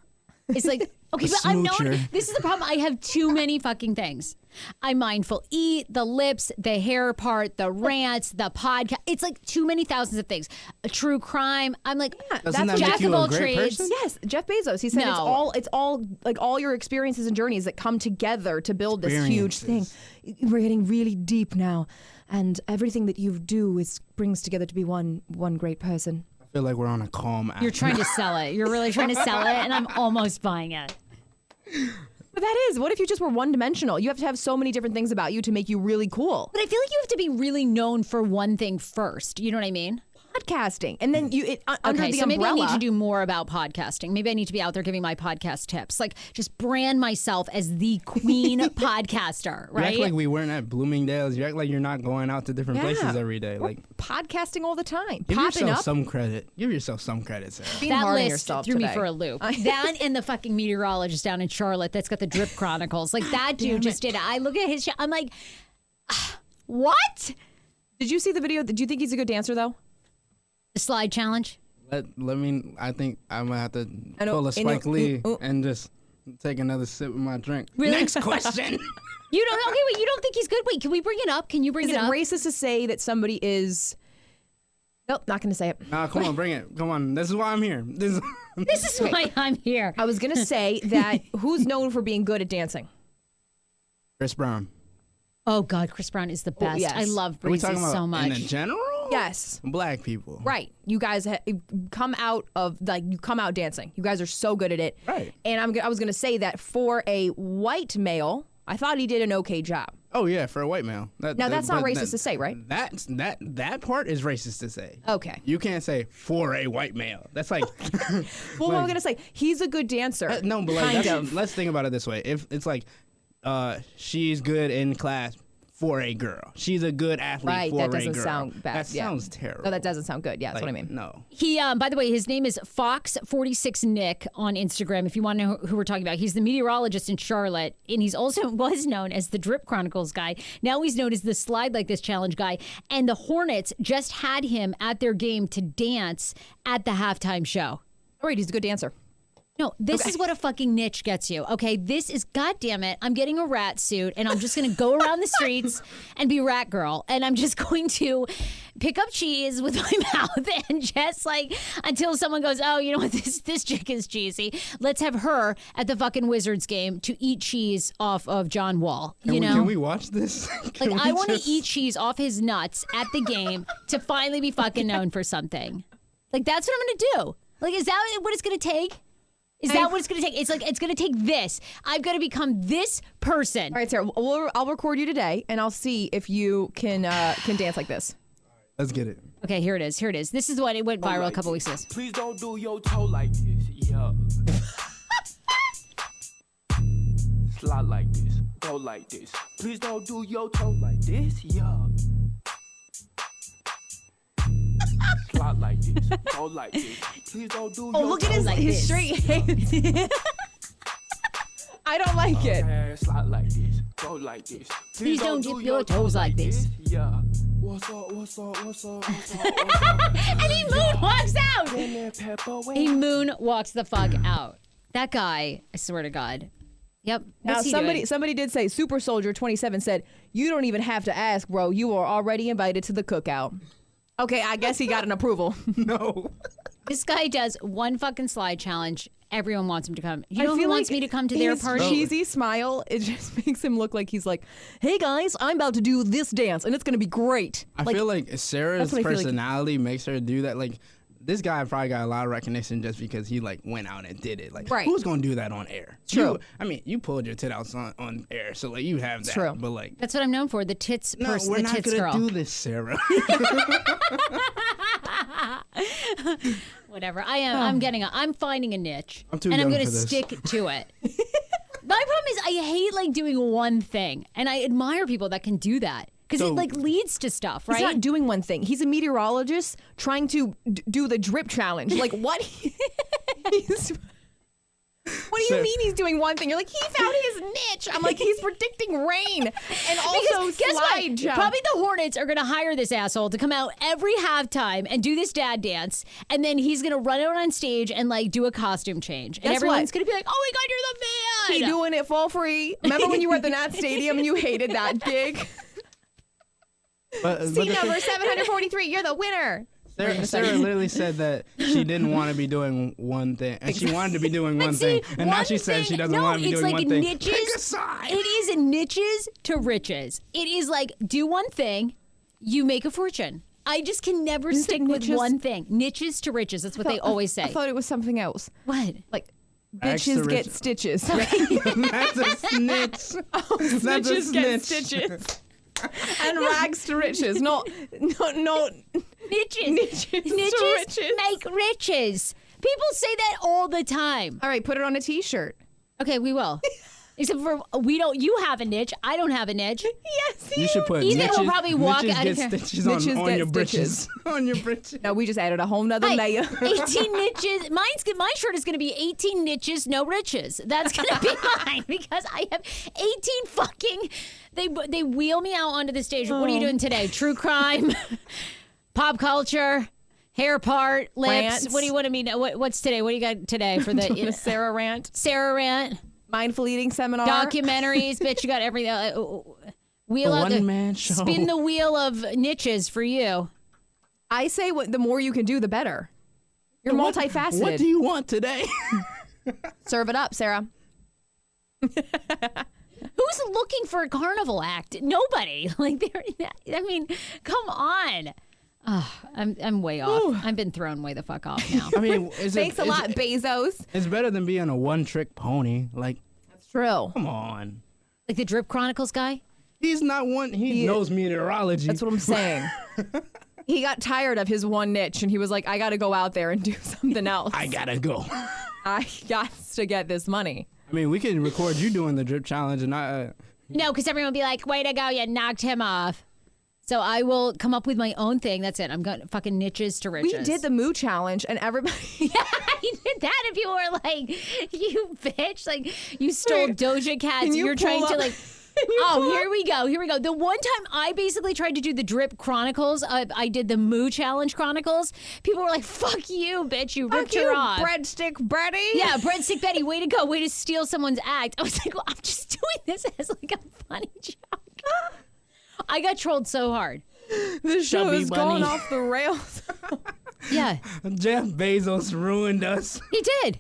It's like... Okay, but I'm known... This is the problem. I have too many fucking things. I'm mindful eat, the lips, the hair part, the rants, the podcast. It's like too many thousands of things. A true crime. I'm like, Doesn't that jack make you of all a great trades. person? Yes, Jeff Bezos. He said it's all like all your experiences and journeys that come together to build this huge thing. We're getting really deep now, and everything that you do brings together to be one great person. I feel like we're on a calm act. You're trying to sell it. You're really trying to sell it, and I'm almost buying it. But that is, what if you just were one-dimensional? You have to have so many different things about you to make you really cool. But I feel like you have to be really known for one thing first. You know what I mean? Podcasting. And then under the so maybe umbrella. I need to do more about podcasting. Maybe I need to be out there giving my podcast tips. Like, just brand myself as the queen podcaster, right? You act like we weren't at Bloomingdale's. You act like you're not going out to different places every day. We're like podcasting all the time. Give Popping yourself up. some credit. Give yourself some credit, Sarah. Being that hard on list yourself threw today. me for a loop. That and the fucking meteorologist down in Charlotte that's got the Drip Chronicles. Like, that dude just did it. I look at his show. I'm like, what? Did you see the video? Do you think he's a good dancer, though? The slide challenge? I think I'm going to have to pull a Spike Lee and just take another sip of my drink. Really? Next question. You don't think he's good? Wait, can we bring it up? Can you bring Is it up? racist to say that somebody is... Nope, not going to say it. Nah, come on, bring it. Come on. This is why I'm here. This is why I'm here. I was going to say that who's known for being good at dancing? Chris Brown. Oh, God, Chris Brown is the best. yes. I love Are we Breezy talking about so much. in general? Yes. Black people. Right. You guys come out dancing. You guys are so good at it. Right. And I was going to say that for a white male, I thought he did an okay job. Oh yeah, for a white male. Now that's not racist to say, right? That part is racist to say. Okay. You can't say for a white male. That's like. Well, what I'm gonna say, he's a good dancer. No, but like, let's think about it this way. If it's like, she's good in class for a girl. She's a good athlete for a girl. Right, that doesn't sound bad. That sounds terrible. No, that doesn't sound good. Yeah, that's Like, what I mean. No. He, by the way, his name is Fox46Nick on Instagram. If you want to know who we're talking about, he's the meteorologist in Charlotte, and he's also was known as the Drip Chronicles guy. Now he's known as the Slide Like This Challenge guy. And the Hornets just had him at their game to dance at the halftime show. Oh, right, he's a good dancer. No, this is what a fucking niche gets you. Okay, this is, goddamn it, I'm getting a rat suit and I'm just going to go around the streets and be rat girl. And I'm just going to pick up cheese with my mouth and just like until someone goes, oh, you know what, this chick is cheesy. Let's have her at the fucking Wizards game to eat cheese off of John Wall. Can we watch this? Like, I want to eat cheese off his nuts at the game to finally be fucking known for something. Like, that's what I'm going to do. Like, is that what it's going to take? Is that what it's going to take? It's like, it's going to take this. I've got to become this person. All right, Sarah, I'll record you today, and I'll see if you can dance like this. Let's get it. Okay, here it is. Here it is. This is what it went viral a couple weeks ago. Please don't do your toe like this. Yeah. Slide like this. Go like this. Please don't do your toe like this. Yeah. Slide like this. Go like this. Please don't do your Oh, look at toe like his this. straight hands. I don't like it. Okay, slide like this. Go like this. Please don't dip your toes like this. Yeah. What's up? What's up? What's up? What's up? What's up? And he moonwalks out. Lemon pepper, He moonwalks the fuck out. That guy, I swear to God. Yep. Now What's he doing? somebody did say Super Soldier 27 said, "You don't even have to ask, bro. You are already invited to the cookout." Okay, I guess he got an approval. No. This guy does one fucking slide challenge. Everyone wants him to come. You know who wants me to come to their his party? cheesy smile, it just makes him look like he's like, "Hey guys, I'm about to do this dance and it's gonna be great." I feel like Sarah's what I feel like. personality makes her do that. Like, this guy probably got a lot of recognition just because he like went out and did it. Like, Right. who's gonna do that on air? True. You pulled your tit out on air, so like you have that. True. But like, That's what I'm known for. The tits no, person, we're the not tits gonna girl. do this, Sarah. Whatever. I'm finding a niche. I'm too and I'm young gonna for this. stick to it. My problem is I hate like doing one thing, and I admire people that can do that because it So- like leads to stuff, right? He's not doing one thing. He's a meteorologist trying to do the drip challenge. Like what? What do you mean he's doing one thing? You're like, he found his niche. I'm like, he's predicting rain and also Because guess slide what? jump. Probably the Hornets are going to hire this asshole to come out every halftime and do this dad dance, and then he's going to run out on stage and like do a costume change, and Guess everyone's what? going to be like, "Oh my god, you're the man!" He doing it for free. Remember when you were at the Nat Stadium and you hated that gig? but Scene number 743. You're the winner. Sarah literally said that she didn't want to be doing one thing, and she wanted to be doing one See, thing, and now one she says she thing- doesn't no, want to be it's doing like one thing. niches. Pick a side. It is niches to riches. It is like do one thing, you make a fortune. I just can never Isn't it stick with niches? one thing. Niches to riches. That's what they always say. I thought it was something else. What? Like, Rags to bitches get riches. stitches. That's a snitch. That's a Snitches get snitch. stitches. And rags to riches. No. Niches. Niches to riches. make riches. People say that all the time. All right, put it on a t-shirt. Okay, we will. Except for we don't. You have a niche. I don't have a niche. Yes, You should put Ethan will niches, probably walk niches out of get here. stitches Niches on get your britches. stitches. On your britches. No, we just added a whole nother Hey, layer. 18 niches. My shirt is going to be 18 niches, no riches. That's going to be mine because I have 18 fucking. They wheel me out onto the stage. What are you doing today? True crime, pop culture, hair part, lips. Rants. What do you want to mean? What's today? What do you got today for The the Sarah rant. Sarah rant? Mindful eating seminar. Documentaries, bitch. You got everything. Wheel A out the one-man show. spin the wheel of niches for you. I say the more you can do, the better. You're multifaceted. What do you want today? Serve it up, Sarah. Who's looking for a carnival act? Nobody. Like, I mean, come on. I'm way off. I've been thrown way the fuck off now. I mean, Thanks a lot, Bezos. It's better than being a one-trick pony. Like, That's true. come on. Like the Drip Chronicles guy? He's not one. He knows meteorology. That's what I'm saying. He got tired of his one niche and he was like, I got to go out there and do something else. I gotta go. I got to get this money. I mean, we can record you doing the drip challenge, and No, because everyone will be like, way to go, you knocked him off. So I will come up with my own thing. That's it. I'm going fucking niches to riches. We did the Moo Challenge and everybody. I did that, and people were like, "You bitch! Like you stole Doja Cat's. Can you You're trying pull to up- like." Can you Oh, pull here up? we go. Here we go. The one time I basically tried to do the Drip Chronicles, I did the Moo Challenge Chronicles. People were like, "Fuck you, bitch! You ripped Fuck her you, off." breadstick Betty. Yeah, Breadstick Betty, way to go. Way to steal someone's act. I was like, well, I'm just doing this as like a funny joke. I got trolled so hard. The show Chubby is bunny. going off the rails. Yeah, Jeff Bezos ruined us. he did.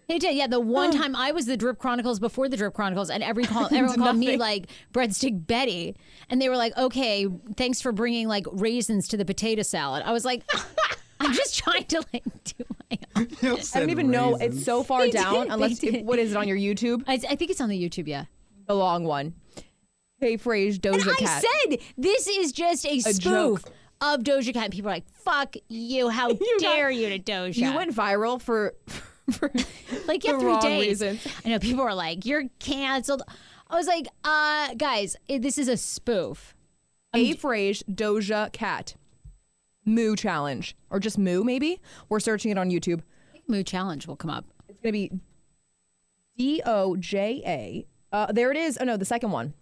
He did. Yeah, the one time I was the Drip Chronicles before the Drip Chronicles, and everyone called me like Breadstick Betty, and they were like, "Okay, thanks for bringing like raisins to the potato salad." I was like, "I'm just trying to like do my own." I don't even know. It's so far They down. did, Unless, they did. what is it on your YouTube? I think it's on the YouTube. Yeah. The long one. Hey, Frase, Doja And Cat. I said this is just a spoof joke. of Doja Cat. And people are like, "Fuck you! How dare you to Doja?" You went viral for like the 3 wrong days. reasons. I know people are like, "You're canceled." I was like, guys, this is a spoof. A Frase, Doja Cat. Moo Challenge. Or just Moo, maybe? We're searching it on YouTube. Moo Challenge will come up. It's going to be Doja. There it is. Oh, no, the second one.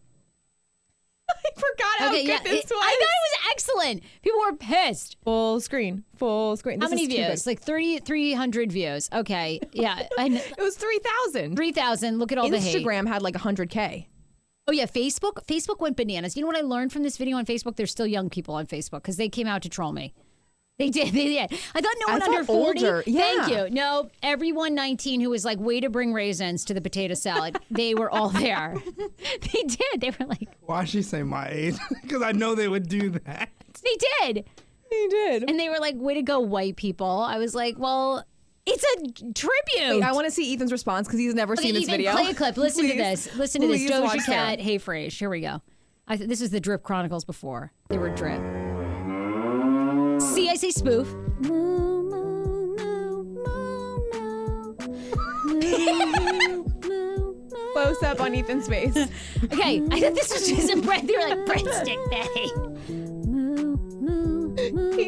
forgot how good this was. I thought it was excellent. People were pissed. Full screen. How many views? Like 3,300 views. Okay. Yeah. It was 3,000. 3,000. Look at all the hate. Instagram had like 100K. Oh, yeah. Facebook went bananas. You know what I learned from this video on Facebook? There's still young people on Facebook because they came out to troll me. They did. I thought no one under 40. Older. Yeah. Thank you. No, everyone 19 who was like, way to bring raisins to the potato salad. They were all there. They did. They were like. Why'd she say my age? Because I know they would do that. They did. They did. And they were like, way to go, white people. I was like, well, it's a tribute. Wait, I want to see Ethan's response because he's never seen this Ethan, video. Play a clip. Listen to this. Listen to this. Please Doja watch Cat, that. Hey Frase. Here we go. This is the Drip Chronicles before. They were Drip. See, I say spoof. Close up on Ethan's face. Okay, I thought this was just a bread. They were like, breadstick Betty.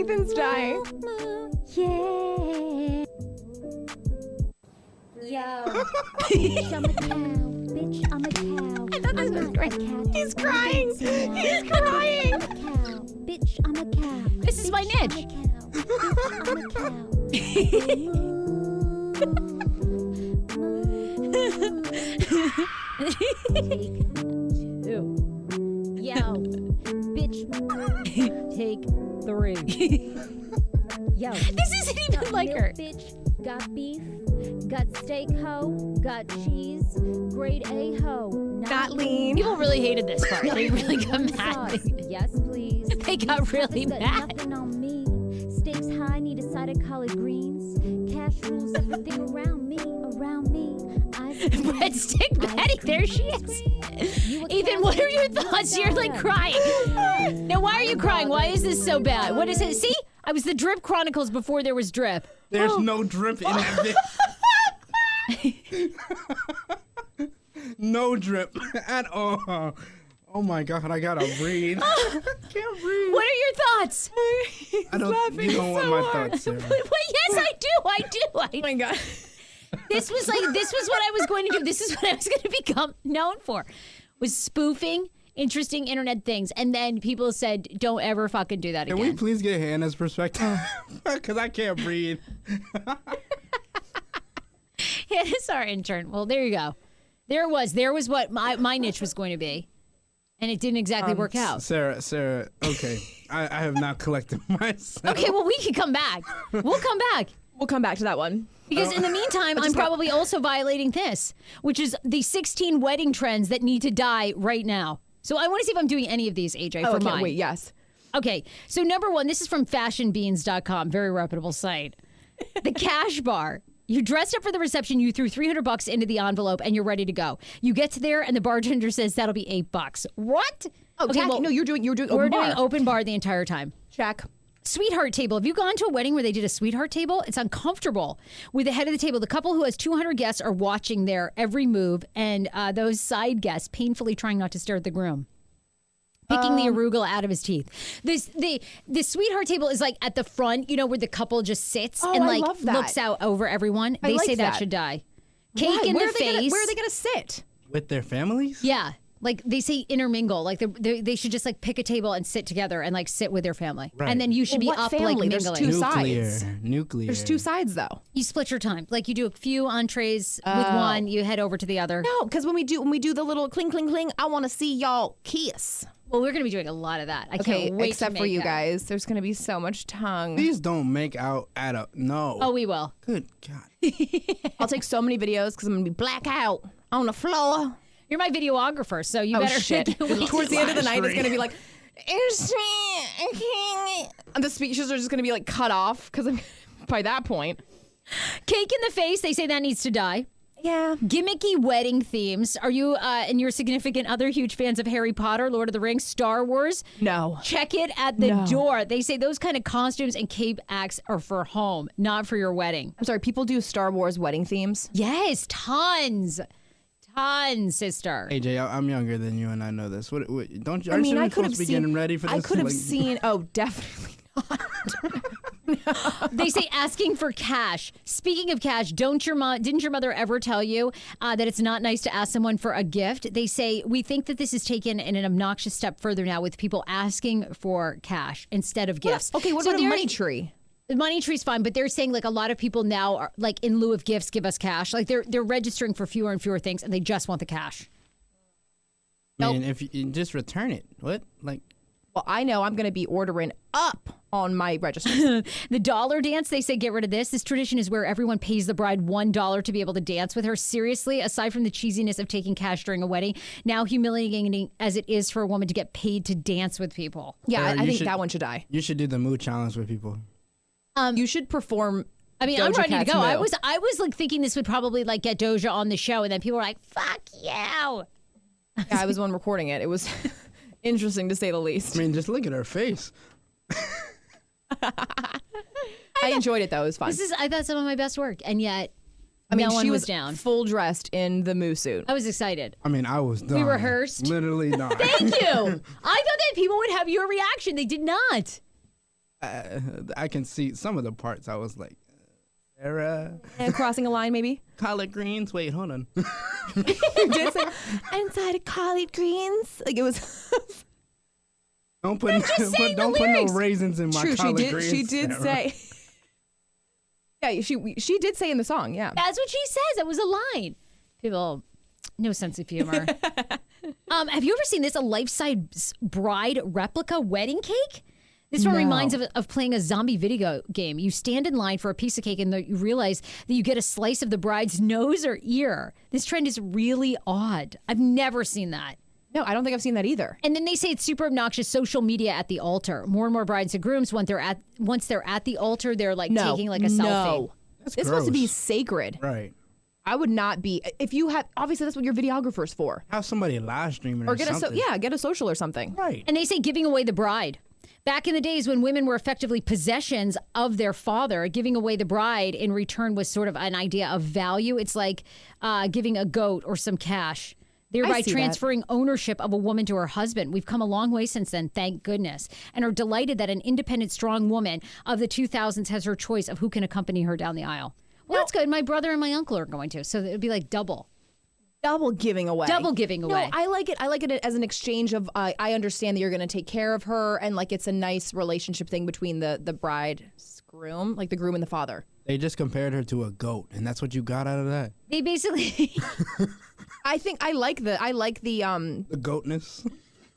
Ethan's dying. Yo, bitch, I'm a cow. Bitch, I'm a cow. I thought this was great. He's crying. He's crying. I'm a cow. Bitch, I'm a cow. This is my niche. I'm a cow. Take two. Yo, bitch. Take 3. Yo, This isn't even got like milk, her. Bitch, got beef, got steak ho, got cheese, grade A ho. Not lean. People really hated this part. They really got mad. Sauce. Yes, please. They got really Got mad. nothing on me. Stakes high, need a side of collard greens. Cash rules everything around me, around me. Breadstick Betty, there she is. Ethan, what are your thoughts? You're like crying. Now, why are you crying? Why is this so bad? What is it? See, I was the Drip Chronicles before there was drip. There's no drip in that video. No drip at all. Oh my God, I gotta breathe. I can't breathe. What are your thoughts? I don't. You don't want my thoughts, Sarah. Well, yes, I do. Oh my God. This was what I was going to do. This is what I was going to become known for, was spoofing interesting internet things. And then people said, don't ever fucking do that Can again. we please get Hannah's perspective? Because I can't breathe. Hannah's our intern. Well, there you go. There was what my niche was going to be. And it didn't exactly work out. Sarah, okay. I have not collected myself. Okay, well, we can come back. We'll come back. We'll come back to that one. Because in the meantime, I'm probably also violating this, which is the 16 wedding trends that need to die right now. So I want to see if I'm doing any of these, AJ, for mine. Wait, yes. Okay, so number one, this is from fashionbeans.com, very reputable site. The cash bar. You dressed up for the reception, you threw $300 into the envelope, and you're ready to go. You get to there, and the bartender says that'll be $8. What? Oh, okay, no, you're doing open we're bar. doing open bar the entire time. Check. Sweetheart table. Have you gone to a wedding where they did a sweetheart table? It's uncomfortable. With the head of the table, the couple who has 200 guests are watching their every move, and those side guests painfully trying not to stare at the groom. Picking the arugula out of his teeth. The sweetheart table is like at the front, you know, where the couple just sits and I like love that. looks out over everyone. They say that should die. Cake Why? in Where the face. Where are they going to sit? With their families? Yeah. Like they say intermingle. Like they should just like pick a table and sit together and like sit with their family. Right. And then you should be What up family? like There's mingling. two sides. Nuclear. There's two sides, though. You split your time. Like you do a few entrees with one, you head over to the other. No, because when we do the little cling, cling, cling, I want to see y'all kiss. Well, we're going to be doing a lot of that. I Okay, can't wait except to for make you that. guys. There's going to be so much tongue. Please don't make out at a no. Oh, we will. Good God. I'll take so many videos because I'm going to be blackout on the floor. You're my videographer, so you Oh, better shit. wait. Towards the end of the night, it's going to be like, and the speeches are just going to be like cut off because by that point. Cake in the face. They say that needs to die. Yeah. Gimmicky wedding themes. Are you and your significant other huge fans of Harry Potter, Lord of the Rings, Star Wars? No. Check it at the door. They say those kind of costumes and cape acts are for home, not for your wedding. I'm sorry, people do Star Wars wedding themes? Yes, tons. Tons, sister. AJ, I'm younger than you, and I know this. What don't you? I mean, aren't I you could supposed have to be seen. getting ready for this? I could have Like- seen. Oh, definitely not. They say asking for cash. Speaking of cash, didn't your mother ever tell you that it's not nice to ask someone for a gift? They say we think that this is taken in an obnoxious step further now with people asking for cash instead of gifts. Okay, what about a money tree? The money tree's fine, but they're saying like a lot of people now are like in lieu of gifts give us cash. Like they're registering for fewer and fewer things and they just want the cash. I mean, if you just return it, what? Like, well, I know I'm going to be ordering up on my registers. The dollar dance, they say get rid of this. This tradition is where everyone pays the bride $1 to be able to dance with her. Seriously, aside from the cheesiness of taking cash during a wedding, now humiliating as it is for a woman to get paid to dance with people. Yeah, I think that one should die. You should do the mood challenge with people. You should perform. I mean, Doja I'm ready to Cat's go. Moo. I was like thinking this would probably like get Doja on the show, and then people were like, "Fuck you." Yeah, I was the one recording it. It was interesting to say the least. I mean, just look at her face. I enjoyed it though. It was fun. I thought some of my best work, and yet I mean, no one she was was down. full dressed in the Moo suit. I was excited. I mean, I was done. We rehearsed. Literally not. Thank you. I thought that people would have your reaction. They did not. I can see some of the parts. I was like, Sarah. And crossing a line, maybe. Collard greens. Wait, hold on. You did say inside of collard greens. Like it was. Don't put saying the no raisins in my True, collard greens. she did Sarah. say. Yeah, she did say in the song. Yeah. That's what she says. That was a line. People, no sense of humor. Have you ever seen this? A life-size bride replica wedding cake? This one reminds of playing a zombie video game. You stand in line for a piece of cake and you realize that you get a slice of the bride's nose or ear. This trend is really odd. I've never seen that. No, I don't think I've seen that either. And then they say it's super obnoxious social media at the altar. More and more brides and grooms, once they're at the altar, they're like taking like a selfie. No, That's it's supposed to be gross. sacred. Right. I would not be if you have. Obviously, that's what your videographer's for. Have somebody live streaming Or get something. get a social or something. Right. And they say giving away the bride. Back in the days when women were effectively possessions of their father, giving away the bride in return was sort of an idea of value. It's like giving a goat or some cash, thereby see that. transferring ownership of a woman to her husband. We've come a long way since then, thank goodness, and are delighted that an independent, strong woman of the 2000s has her choice of who can accompany her down the aisle. Well, that's good. My brother and my uncle are going to, so it would be like double Giving away. Double giving away. No, I like it. I like it as an exchange of. I understand that you're going to take care of her, and like it's a nice relationship thing between the bride's groom, like the groom and the father. They just compared her to a goat, and that's what you got out of that. They basically. I think I like the The goatness.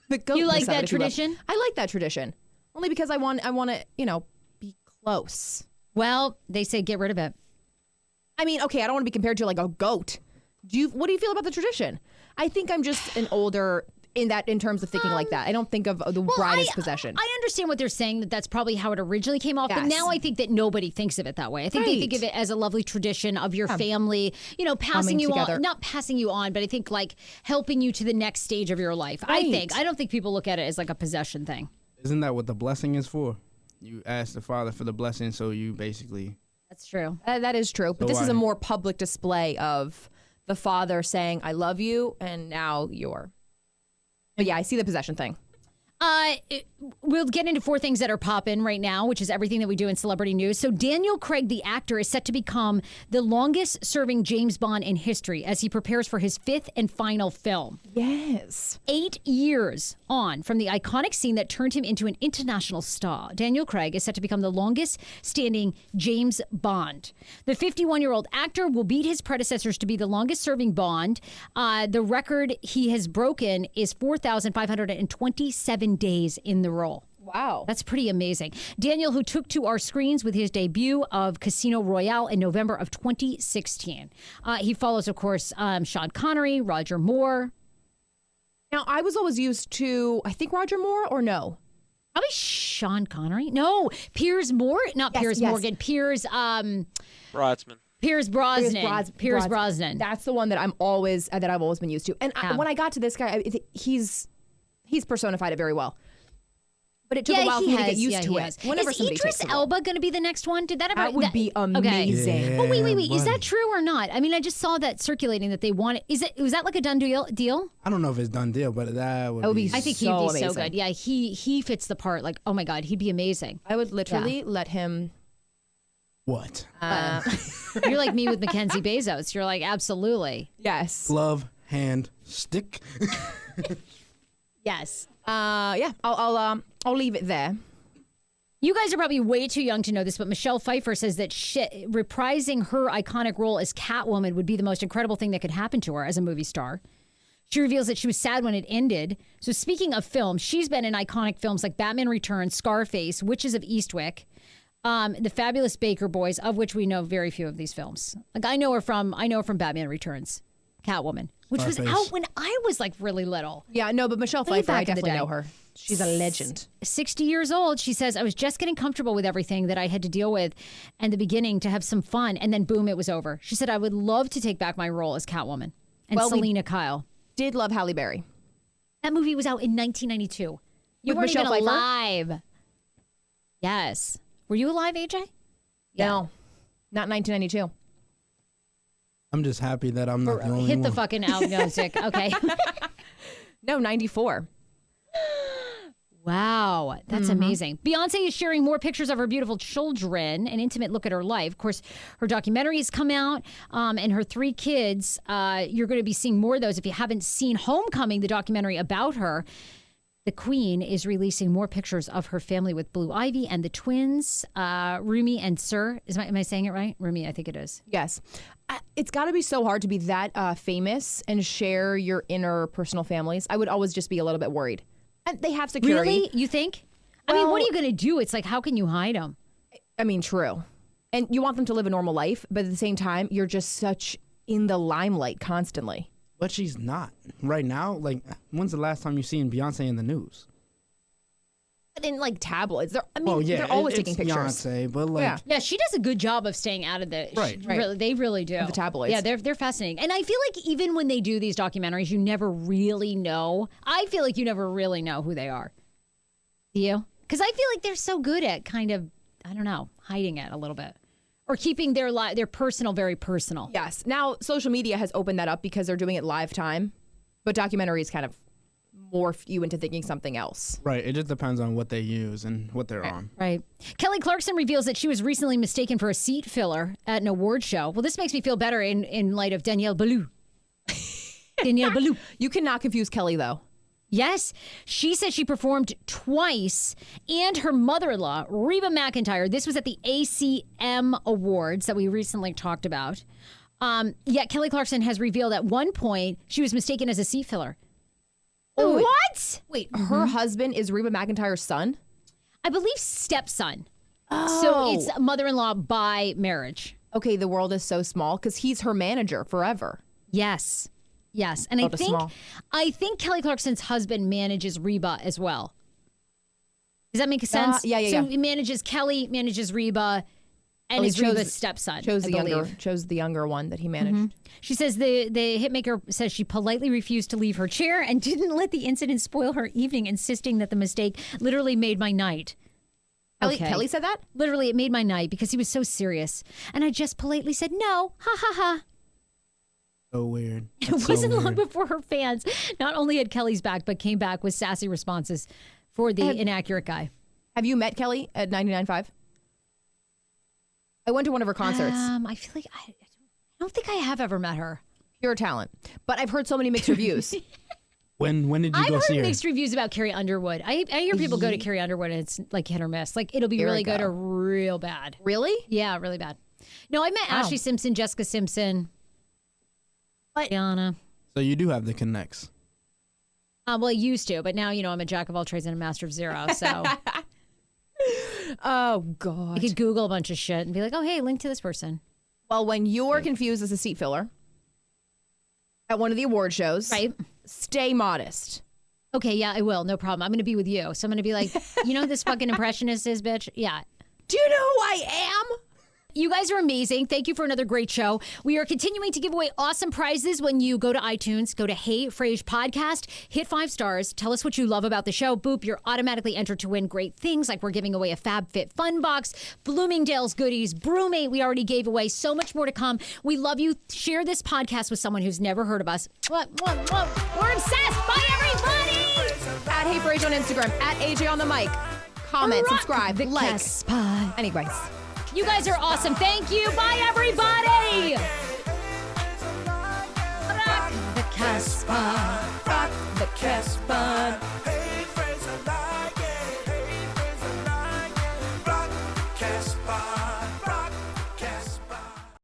the goat. You like that tradition? I like that tradition only because I want to be close. Well, they say get rid of it. I mean, okay, I don't want to be compared to like a goat. What do you feel about the tradition? I think I'm just an older in terms of thinking like that. I don't think of the bride as possession. I understand what they're saying, that's probably how it originally came off, but Yes. now I think that nobody thinks of it that way. I think they think of it as a lovely tradition of your family, passing Coming you together. on, not passing you on, but I think like helping you to the next stage of your life. Right. I don't think people look at it as like a possession thing. Isn't that what the blessing is for? You ask the Father for the blessing, so you basically. That's true. That is true, but So this is why? a more public display of the father saying, "I love you," and now you're. But yeah, I see the possession thing. We'll get into four things that are popping right now, which is everything that we do in celebrity news. So Daniel Craig, the actor, is set to become the longest serving James Bond in history as he prepares for his fifth and final film. Yes. 8 years on from the iconic scene that turned him into an international star, Daniel Craig is set to become the longest standing James Bond. The 51-year-old actor will beat his predecessors to be the longest serving Bond. The record he has broken is 4,527 days in the role. Wow. That's pretty amazing. Daniel, who took to our screens with his debut of Casino Royale in November of 2016. He follows, of course, Sean Connery, Roger Moore. Now, I was always used to, I think Roger Moore or no? Probably Sean Connery. No, Piers Moore. Not Yes, Piers yes. Morgan. Piers Broadsman. Pierce Brosnan. Pierce Brosnan. That's the one that I've always been used to. And when I got to this guy, he's personified it very well. But it took a while for me to get used to it. Whenever Is somebody Idris takes the role. Elba going to be the next one? Did that ever? That would be amazing. Yeah. But wait. Is buddy. that true or not? I mean, I just saw that circulating that they want it. Was that like a done deal? I don't know if it's done deal, but that would be I think So he'd be so amazing. good. Yeah, he fits the part. Like, oh my God, he'd be amazing. I would literally let him What? You're like me with Mackenzie Bezos. You're like, absolutely. Yes. Glove, hand, stick. Yes. Yeah. I'll leave it there. You guys are probably way too young to know this, but Michelle Pfeiffer says that reprising her iconic role as Catwoman would be the most incredible thing that could happen to her as a movie star. She reveals that she was sad when it ended. So speaking of film, she's been in iconic films like Batman Returns, Scarface, Witches of Eastwick, The Fabulous Baker Boys, of which we know very few of these films. Like I know her from Batman Returns, Catwoman, which was out when I was like really little. Yeah, no, but Michelle Way Pfeiffer, I back in the definitely day. know her. She's a legend. 60 years old. She says, I was just getting comfortable with everything that I had to deal with in the beginning to have some fun. And then boom, it was over. She said, I would love to take back my role as Catwoman. And Selena Kyle. Did love Halle Berry. That movie was out in 1992. You With weren't Michelle even Pfeiffer? alive. Yes. Were you alive, AJ? No, not 1992. I'm just happy that I'm not the only Hit one. the fucking out music. Okay. No, 94. Wow, that's amazing. Beyonce is sharing more pictures of her beautiful children, an intimate look at her life. Of course, her documentary has come out, and her 3 kids. You're going to be seeing more of those. If you haven't seen Homecoming, the documentary about her, the Queen is releasing more pictures of her family with Blue Ivy and the twins, Rumi and Sir. Am I saying it right? Rumi, I think it is. Yes. It's got to be so hard to be that famous and share your inner personal families. I would always just be a little bit worried. And they have security. Really? You think? I mean, what are you going to do? It's like, how can you hide them? I mean, true. And you want them to live a normal life, but at the same time, you're just such in the limelight constantly. But she's not. Right now, like, when's the last time you seen Beyonce in the news? But in like tabloids, they're it's always taking pictures. Beyonce, but like, Yeah, she does a good job of staying out of the. Right. Really, they really do. The tabloids. Yeah, they're fascinating, and I feel like even when they do these documentaries, you never really know. I feel like you never really know who they are. Do you? Because I feel like they're so good at kind of, I don't know, hiding it a little bit, or keeping their personal very personal. Yes. Now, social media has opened that up because they're doing it live time, but documentaries kind of morph you into thinking something else. right. It just depends on what they use and what they're on. Right. Kelly Clarkson reveals that she was recently mistaken for a seat filler at an award show. Well, this makes me feel better in light of Danielle Ballou. Danielle Ballou. You cannot confuse Kelly, though. Yes, she said she performed twice, and her mother-in-law, Reba McEntire. This was at the ACM Awards that we recently talked about. Yet Kelly Clarkson has revealed at one point she was mistaken as a seat filler. What? Wait, her husband is Reba McEntire's son? I believe stepson. Oh. So it's mother-in-law by marriage. Okay, the world is so small because he's her manager forever. Yes. Yes. And World is small. I think Kelly Clarkson's husband manages Reba as well. Does that make sense? Yeah. So he manages Kelly, manages Reba, and is Reba's stepson. Chose I the younger, believe. chose the younger one that he managed. She says the hitmaker says she politely refused to leave her chair and didn't let the incident spoil her evening, insisting that the mistake literally made my night. Kelly said that? Literally, it made my night because he was so serious. And I just politely said, no, ha ha ha. So weird. It That's so wasn't long weird. before her fans not only had Kelly's back, but came back with sassy responses for the inaccurate guy. Have you met Kelly at 99.5? I went to one of her concerts. I feel like I don't think I have ever met her. Pure talent. But I've heard so many mixed reviews. When did you I've go heard see her? mixed reviews about Carrie Underwood. I hear people go to Carrie Underwood and it's like hit or miss. Like it'll be really good or real bad. Really? Yeah, really bad. No, I met Ashley Simpson, Jessica Simpson, Diana. So you do have the connects. Well, I used to, but now, I'm a jack of all trades and a master of zero. So Oh, God. I could Google a bunch of shit and be like, oh, hey, link to this person. Well, when you're confused as a seat filler at one of the award shows, Right. stay modest. Okay, yeah, I will. No problem. I'm going to be with you. So I'm going to be like, you know who this fucking impressionist is, bitch? Yeah. Do you know who I am? You guys are amazing. Thank you for another great show. We are continuing to give away awesome prizes when you go to iTunes, go to Hey Frase Podcast, hit 5 stars, tell us what you love about the show. Boop, you're automatically entered to win great things like we're giving away a FabFitFun box, Bloomingdale's goodies, Broomate we already gave away, so much more to come. We love you. Share this podcast with someone who's never heard of us. We're obsessed. Bye, everybody. At Hey Frase on Instagram, at AJ on the mic. Comment, subscribe, like. Spy. Anyways. You guys are awesome. Thank you. Bye, everybody. The Casbah.